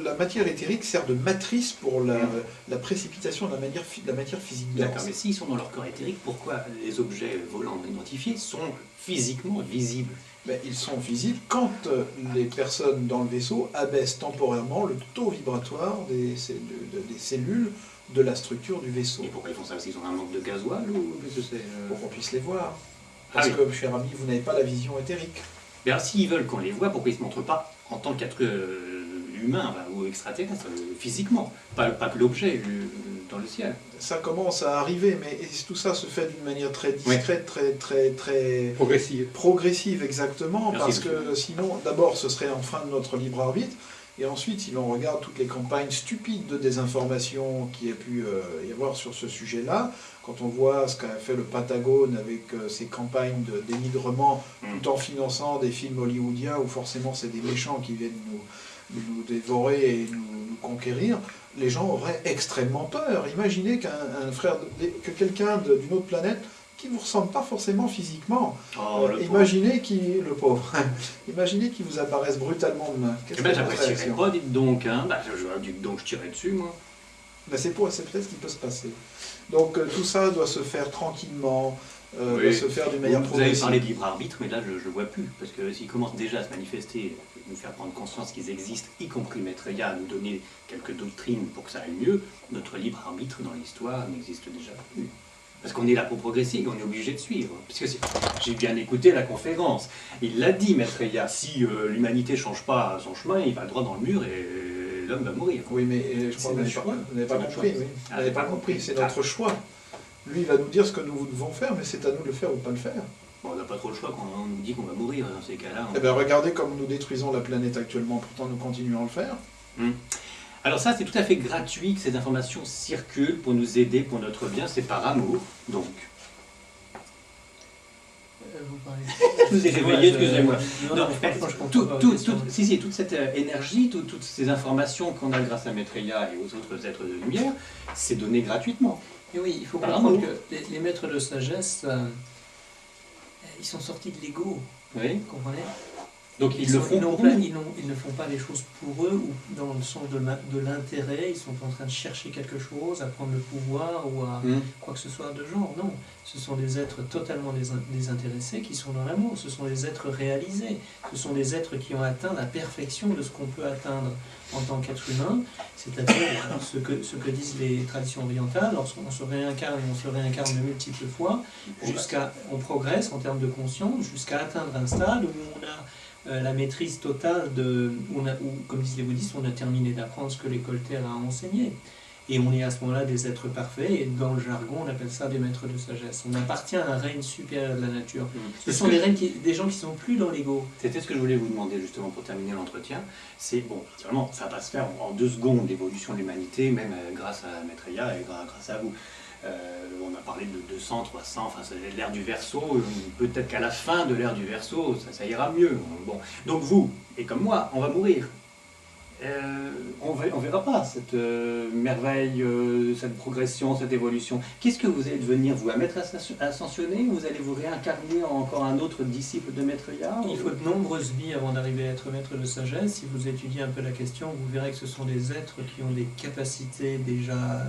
La matière éthérique sert de matrice pour la précipitation de la matière physique dense. D'accord, mais s'ils sont dans leur corps éthérique, pourquoi les objets volants non identifiés sont physiquement visibles? Ben, ils sont visibles quand les personnes dans le vaisseau abaissent temporairement le taux vibratoire des cellules de la structure du vaisseau. Et pourquoi ils font ça? Parce qu'ils ont un manque de gasoil ou qu'est-ce que c'est Pour qu'on puisse les voir. Parce Ah que, cher ami, vous n'avez pas la vision éthérique. Mais alors, s'ils veulent qu'on les voit, pourquoi ils ne se montrent pas en tant qu'être l'humain, enfin, ou extraterrestre, physiquement, pas que l'objet dans le ciel. Ça commence à arriver, mais tout ça se fait d'une manière très discrète, très progressive exactement, Merci, parce que monsieur. sinon, d'abord, ce serait en fin de notre libre arbitre, et ensuite, si l'on regarde toutes les campagnes stupides de désinformation qu'il y a pu y avoir sur ce sujet-là, quand on voit ce qu'a fait le Patagone avec ses campagnes de dénigrement, tout en finançant des films hollywoodiens où forcément c'est des méchants qui viennent nous dévorer et nous conquérir, les gens auraient extrêmement peur. Imaginez que quelqu'un d'une autre planète qui ne vous ressemble pas forcément physiquement, imaginez le pauvre, imaginez qu'il vous apparaisse brutalement demain. Eh ben, j'apprécierais pas, dites donc, hein. Je tirerais dessus, moi. Ben, c'est peut-être ce qui peut se passer. Donc tout ça doit se faire tranquillement, doit se faire d'une manière Vous avez progressive. parlé de libre arbitre, mais là je ne le vois plus, parce que s'ils commencent déjà à se manifester, nous faire prendre conscience qu'ils existent, y compris Maitreya, à nous donner quelques doctrines pour que ça aille mieux, notre libre arbitre dans l'histoire n'existe déjà plus. Parce qu'on est là pour progresser, on est obligé de suivre. Parce que j'ai bien écouté la conférence. Il l'a dit, Maitreya, si l'humanité ne change pas son chemin, il va droit dans le mur et l'homme va mourir. Oui, mais je crois que vous n'avez pas compris. Oui. Vous n'avez pas compris, c'est notre choix. Lui, il va nous dire ce que nous devons faire, mais c'est à nous de le faire ou pas le faire. Bon, on n'a pas trop le choix quand on nous dit qu'on va mourir dans ces cas-là. Eh bien, regardez comme nous détruisons la planète actuellement, pourtant nous continuons à le faire. Alors ça, c'est tout à fait gratuit que ces informations circulent pour nous aider, pour notre bien, c'est par amour, donc. Vous parlez. Je vous ai réveillé, excusez-moi. Non, franchement, je comprends pas. Toute cette énergie, toutes ces informations qu'on a grâce à Maitreya et aux autres êtres de lumière, c'est donné gratuitement. Et oui, il faut Alors, comprendre que les maîtres de sagesse, ils sont sortis de l'ego, Oui. vous comprenez? Donc ils le font pour pas, nous. ils ne font pas les choses pour eux ou dans le sens de l'intérêt, ils sont en train de chercher quelque chose, à prendre le pouvoir ou à quoi que ce soit de genre. Non, ce sont des êtres totalement désintéressés qui sont dans l'amour, ce sont des êtres réalisés, ce sont des êtres qui ont atteint la perfection de ce qu'on peut atteindre en tant qu'être humain, c'est-à-dire ce que disent les traditions orientales, lorsqu'on se réincarne et on se réincarne de multiples fois, on progresse en termes de conscience jusqu'à atteindre un stade où on a la maîtrise totale où, comme disent les bouddhistes, on a terminé d'apprendre ce que l'école Terre a enseigné. Et on est à ce moment-là des êtres parfaits, et dans le jargon, on appelle ça des maîtres de sagesse. On appartient à un règne supérieur de la nature. Ce sont des gens qui sont plus dans l'ego. C'était ce que je voulais vous demander justement pour terminer l'entretien. C'est, bon, naturellement, ça va se faire en 2 secondes, l'évolution de l'humanité, même grâce à Maitreya et grâce à vous. On a parlé de 200, 300, enfin c'est l'ère du Verseau, peut-être qu'à la fin de l'ère du Verseau, ça ira mieux. Bon. Donc vous, et comme moi, on va mourir. On verra pas cette merveille, cette progression, cette évolution. Qu'est-ce que vous allez devenir, vous, un maître ascensionné, ou vous allez vous réincarner en encore un autre disciple de Maitreya? Il faut de nombreuses vies avant d'arriver à être maître de sagesse. Si vous étudiez un peu la question, vous verrez que ce sont des êtres qui ont des capacités déjà,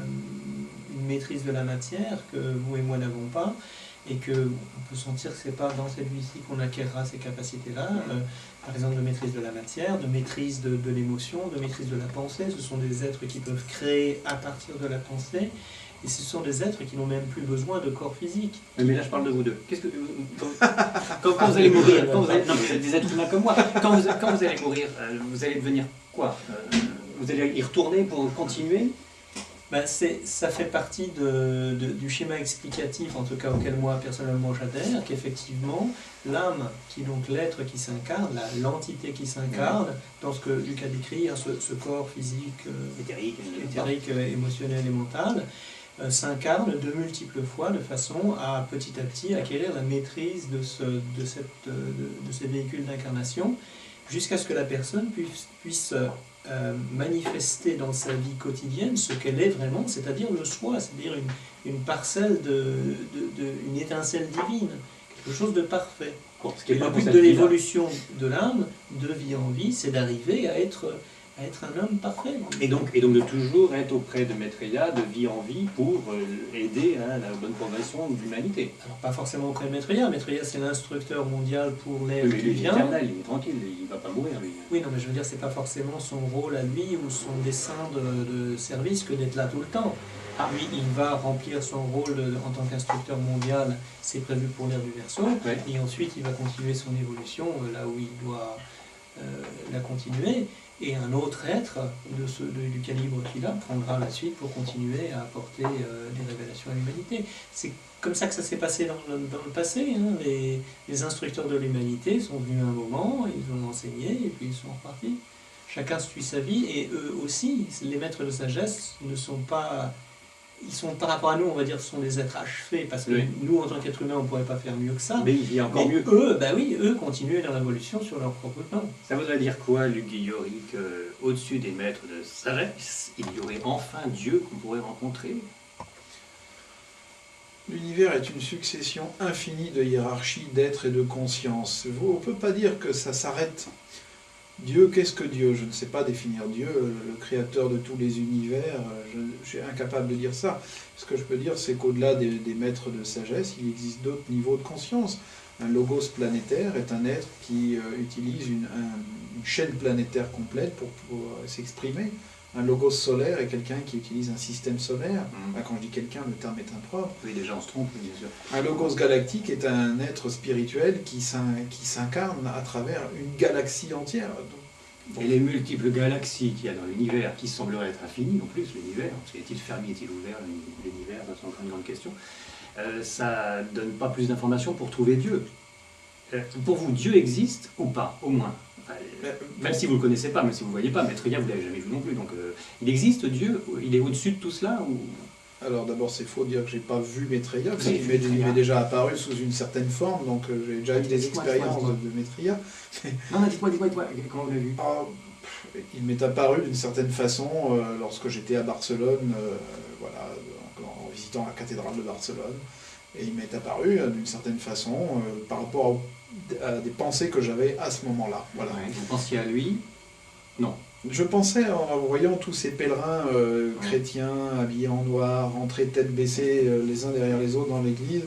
une maîtrise de la matière que vous et moi n'avons pas, et qu'on peut sentir que ce n'est pas dans cette vie-ci qu'on acquérera ces capacités-là, par exemple de maîtrise de la matière, de maîtrise de l'émotion, de maîtrise de la pensée. Ce sont des êtres qui peuvent créer à partir de la pensée, et ce sont des êtres qui n'ont même plus besoin de corps physique. Mais là je parle de vous deux. Qu'est-ce que quand vous allez mourir, non, vous êtes des êtres humains comme moi, quand vous allez mourir, vous allez devenir quoi? Vous allez y retourner pour continuer? Ben ça fait partie du schéma explicatif, en tout cas auquel moi personnellement j'adhère, qu'effectivement l'âme, qui est donc l'être qui s'incarne, l'entité qui s'incarne, dans ce que Luc a décrit, hein, ce corps physique, éthérique, émotionnel et mental, s'incarne de multiples fois de façon à petit acquérir la maîtrise de ces véhicules d'incarnation, jusqu'à ce que la personne puisse manifester dans sa vie quotidienne ce qu'elle est vraiment, c'est-à-dire le soi, c'est-à-dire une parcelle une étincelle divine, quelque chose de parfait. Bon, ce qui est le pas but de l'évolution de l'âme, de vie en vie, c'est d'arriver à être un homme parfait. Et donc de toujours être auprès de Maitreya, de vie en vie, pour aider à la bonne progression de l'humanité. Alors pas forcément auprès de Maitreya. Maitreya, c'est l'instructeur mondial pour l'ère Mais qui lui, il est vient. éternel, il est tranquille, il ne va pas mourir lui. Oui, non, mais je veux dire, c'est pas forcément son rôle à lui ou son dessein de service que d'être là tout le temps. Lui, il va remplir son rôle en tant qu'instructeur mondial, c'est prévu pour l'ère du Verseau, Ouais. et ensuite il va continuer son évolution là où il doit la continuer. Et un autre être du calibre qu'il a prendra la suite pour continuer à apporter des révélations à l'humanité. C'est comme ça que ça s'est passé dans le passé. Hein. Les instructeurs de l'humanité sont venus à un moment, ils ont enseigné et puis ils sont repartis. Chacun suit sa vie et eux aussi, les maîtres de sagesse ne sont pas... Ils sont, par rapport à nous, on va dire, ce sont des êtres achevés, parce que Oui. nous, en tant qu'êtres humains, on ne pourrait pas faire mieux que ça. Mais il y a encore Mais mieux. eux, bah oui, eux continuent leur évolution sur leur propre plan. Ça voudrait dire quoi, Luc Guillaury, qu'au-dessus des maîtres de sagesse, il y aurait enfin Dieu qu'on pourrait rencontrer? L'univers est une succession infinie de hiérarchies d'êtres et de conscience. On ne peut pas dire que ça s'arrête. Dieu, qu'est-ce que Dieu? Je ne sais pas définir Dieu, le créateur de tous les univers, je suis incapable de dire ça. Ce que je peux dire, c'est qu'au-delà des maîtres de sagesse, il existe d'autres niveaux de conscience. Un logos planétaire est un être qui utilise une chaîne planétaire complète pour s'exprimer. Un logos solaire est quelqu'un qui utilise un système solaire. Quand je dis quelqu'un, le terme est impropre. Oui, déjà on se trompe, bien sûr. Un logos galactique est un être spirituel qui s'incarne à travers une galaxie entière. Et les multiples galaxies qu'il y a dans l'univers, qui sembleraient être infinies en plus, l'univers, parce qu'est-il fermé, est-il ouvert, l'univers, c'est encore une grande question, ça ne donne pas plus d'informations pour trouver Dieu. Pour vous, Dieu existe ou pas, au moins? Enfin, même si vous ne le connaissez pas, même si vous ne le voyez pas, Maître Ya, vous ne l'avez jamais vu non plus, donc il existe Dieu, il est au-dessus de tout cela ou... Alors d'abord, c'est faux de dire que j'ai pas vu Maitreya, parce Oui, qu'il m'est déjà apparu sous une certaine forme, donc j'ai déjà eu des Dites-moi, expériences dites-moi. de Maitreya. Non, dites-moi, comment vous l'avez vu? Il m'est apparu d'une certaine façon lorsque j'étais à Barcelone, voilà, en visitant la cathédrale de Barcelone, et il m'est apparu d'une certaine façon par rapport à des pensées que j'avais à ce moment-là. Voilà. Ouais, vous pensiez à lui? Non. Je pensais, en voyant tous ces pèlerins chrétiens habillés en noir, rentrer tête baissée les uns derrière les autres dans l'église,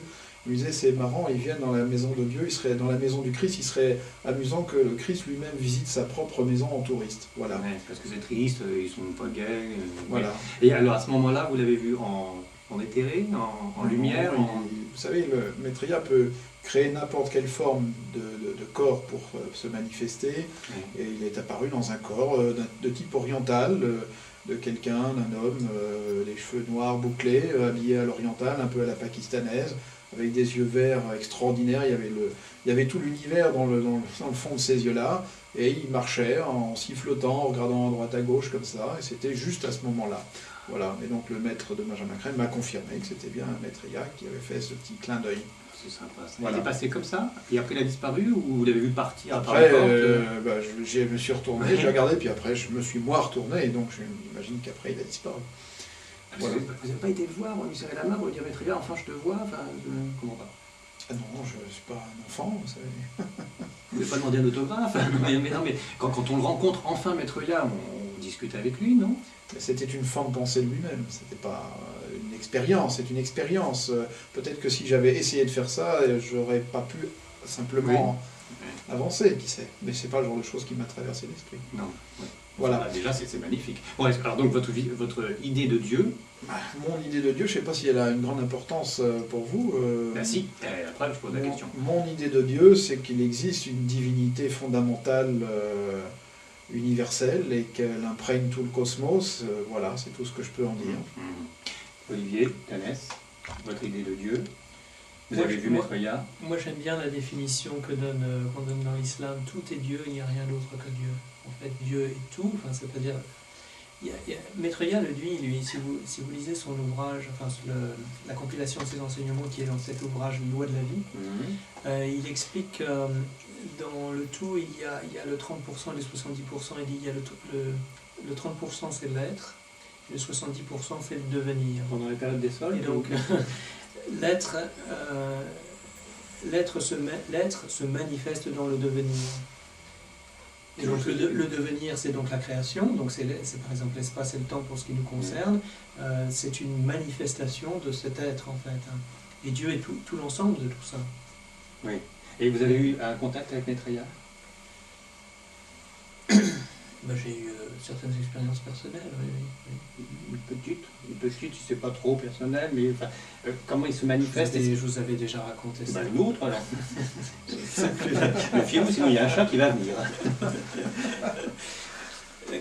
je me disais, c'est marrant, ils viennent dans la maison de Dieu, ils seraient dans la maison du Christ, il serait amusant que le Christ lui-même visite sa propre maison en touriste. Voilà. Ouais, parce que c'est triste, ils sont pas gays. Voilà. Et alors à ce moment-là, vous l'avez vu en éthéré, en lumière, Vous savez, le Maitreya peut créer n'importe quelle forme de corps pour se manifester, et il est apparu dans un corps de type oriental, de quelqu'un, d'un homme, les cheveux noirs bouclés, habillé à l'oriental, un peu à la pakistanaise, avec des yeux verts extraordinaires. Il y avait tout l'univers dans le fond de ces yeux-là, et il marchait en sifflotant, en regardant à droite à gauche comme ça, et c'était juste à ce moment-là. Voilà, et donc le maître de Benjamin Crème m'a confirmé que c'était bien un Maitreya qui avait fait ce petit clin d'œil. c'est sympa. Ça. Voilà. Il est passé comme ça, et après il a disparu, ou vous l'avez vu partir Après, par la porte je me suis retourné, j'ai regardé, puis après je me suis moi retourné, et donc j'imagine qu'après il a disparu. Voilà. Vous n'avez pas été le voir, lui serrer la main pour lui dire Maitreya, enfin je te vois, enfin je comprends pas. Ah non, je ne suis pas un enfant, vous savez. Vous ne pouvez pas demander un autographe, mais quand on le rencontre enfin Maitreya, on discute avec lui, non? C'était une forme de pensée de lui-même, c'était pas une expérience, c'est une expérience. Peut-être que si j'avais essayé de faire ça, j'aurais pas pu simplement avancer, qui sait. Mais c'est pas le genre de chose qui m'a traversé l'esprit. Non. Ouais. Voilà. Déjà, c'est magnifique. Bon, alors donc votre idée de Dieu. Mon idée de Dieu, je ne sais pas si elle a une grande importance pour vous. Bah si, après je pose la question. Mon idée de Dieu, c'est qu'il existe une divinité fondamentale universelle et qu'elle imprègne tout le cosmos. Voilà, c'est tout ce que je peux en dire. Olivier, Thanès, votre idée de Dieu. Vous Moi, avez vu Maitreya. Moi j'aime bien la définition qu'on donne dans l'islam. Tout est Dieu, il n'y a rien d'autre que Dieu. En fait, Dieu est tout, enfin, c'est-à-dire... Maitreya, lui, si vous lisez son ouvrage, enfin, la compilation de ses enseignements qui est dans cet ouvrage Loi de la vie, il explique dans le tout, il y a le 30% et le 70%, il dit il y a le 30% c'est l'être, et le 70% c'est le devenir. Pendant les périodes des sols. Et donc, l'être se manifeste dans le devenir. Et donc le devenir, c'est donc la création, donc c'est par exemple l'espace et le temps pour ce qui nous concerne, c'est une manifestation de cet être en fait. Et Dieu est tout l'ensemble de tout ça. Oui. Et vous avez eu un contact avec Maitreya? J'ai eu certaines expériences personnelles, oui. Une petite, c'est pas trop personnel, mais enfin, comment il se manifeste? Je vous avais déjà raconté ça. Une autre alors. Méfiez-vous, sinon il y a un chat qui va venir.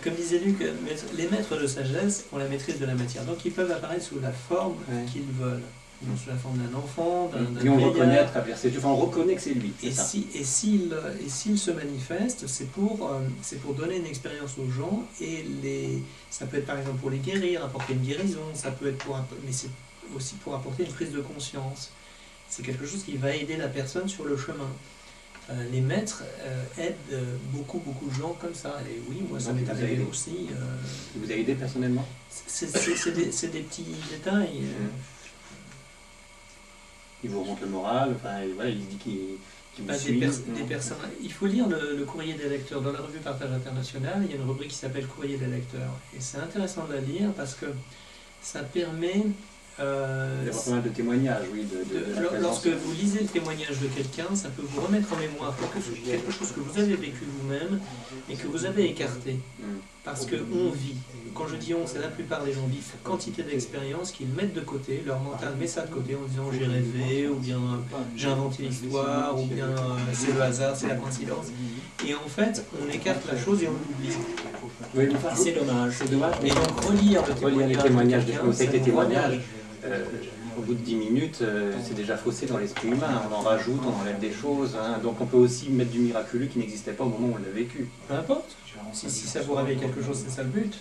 comme disait Luc, les maîtres de sagesse ont la maîtrise de la matière. Donc ils peuvent apparaître sous la forme Ouais. qu'ils veulent. Donc, sous la forme d'un enfant, d'un Et on le reconnaît à vieillard. travers ses yeux. Enfin, on reconnaît que c'est lui. c'est Et ça. s'il se manifeste, c'est pour donner une expérience aux gens, et ça peut être par exemple pour les guérir, apporter une guérison, ça peut être mais c'est aussi pour apporter une prise de conscience. C'est quelque chose qui va aider la personne sur le chemin. Les maîtres aident beaucoup de gens comme ça. Et oui, moi ça Donc, m'est vous arrivé aidez. aussi. Il vous a aidé personnellement? C'est des petits détails. Il vous remonte le moral, enfin, et voilà, il dit qu'il vous Des suit. personnes. Il faut lire le courrier des lecteurs. Dans la revue Partage International, il y a une rubrique qui s'appelle Courrier des lecteurs. Et c'est intéressant de la lire parce que ça permet... Il y a pas mal de témoignages, oui. De la lorsque présence. vous lisez le témoignage de quelqu'un, ça peut vous remettre en mémoire quelque chose que vous avez vécu vous-même et que vous avez écarté. Parce qu'on vit. Quand je dis on, c'est la plupart des gens vivent quantité d'expériences qu'ils mettent de côté, leur mental met ça de côté en disant j'ai rêvé, ou bien j'ai inventé l'histoire, ou bien c'est le hasard, c'est la coïncidence. Et en fait, on écarte la chose et on l'oublie. Oui, mais Et c'est dommage. c'est dommage. Et donc relire le Relire les témoignage témoignages, de quelqu'un, vous savez que les ça nous témoignages, revient. au bout de 10 minutes, c'est déjà faussé dans l'esprit humain. On en rajoute, on enlève des choses. Hein. Donc on peut aussi mettre du miraculeux qui n'existait pas au moment où on l'a vécu. Peu importe. Si ça vous réveille quelque chose, c'est ça le but.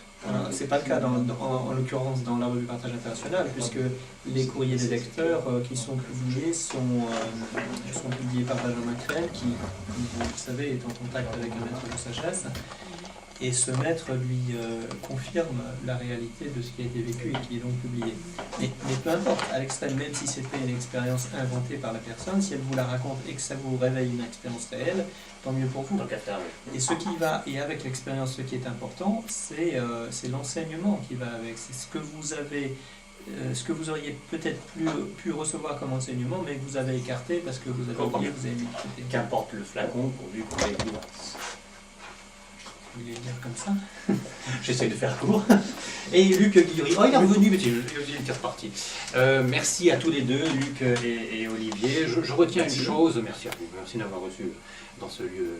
C'est pas le cas en l'occurrence dans la revue Partage International, puisque les courriers des lecteurs qui sont publiés sont publiés par Benjamin Crème, qui, comme vous le savez, est en contact avec un maître de sagesse. Et ce maître lui confirme la réalité de ce qui a été vécu et qui est donc publié. Mais peu importe, à l'extrême, même si c'était une expérience inventée par la personne, si elle vous la raconte et que ça vous réveille une expérience réelle, tant mieux pour vous. Tant qu'à faire, oui. Et ce qui va, et avec l'expérience, ce qui est important, c'est l'enseignement qui va avec. C'est ce que vous avez, ce que vous auriez peut-être pu recevoir comme enseignement, mais que vous avez écarté parce que vous avez oublié, vous avez mis de côté. Qu'importe le flacon pourvu qu'on ait gloire. Vous voulez le dire comme ça? J'essaie de faire court. Et Luc Guillory, oh il est revenu, mais il est reparti. Merci à tous les deux, Luc et Olivier. Je retiens une chose, merci à vous, merci d'avoir reçu dans ce lieu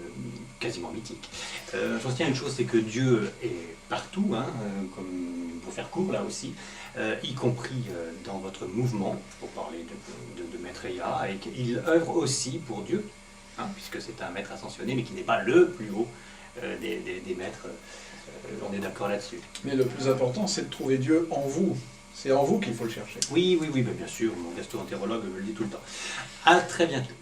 quasiment mythique. Je retiens une chose, c'est que Dieu est partout, hein, comme pour faire court là aussi, y compris dans votre mouvement, pour parler de Maître Eya, et qu'il œuvre aussi pour Dieu, hein, puisque c'est un maître ascensionné, mais qui n'est pas le plus haut des maîtres. On est d'accord là-dessus. Mais le plus important, c'est de trouver Dieu en vous. C'est en vous qu'il faut le chercher. Oui, bien sûr, mon gastro-entérologue me le dit tout le temps. À très bientôt.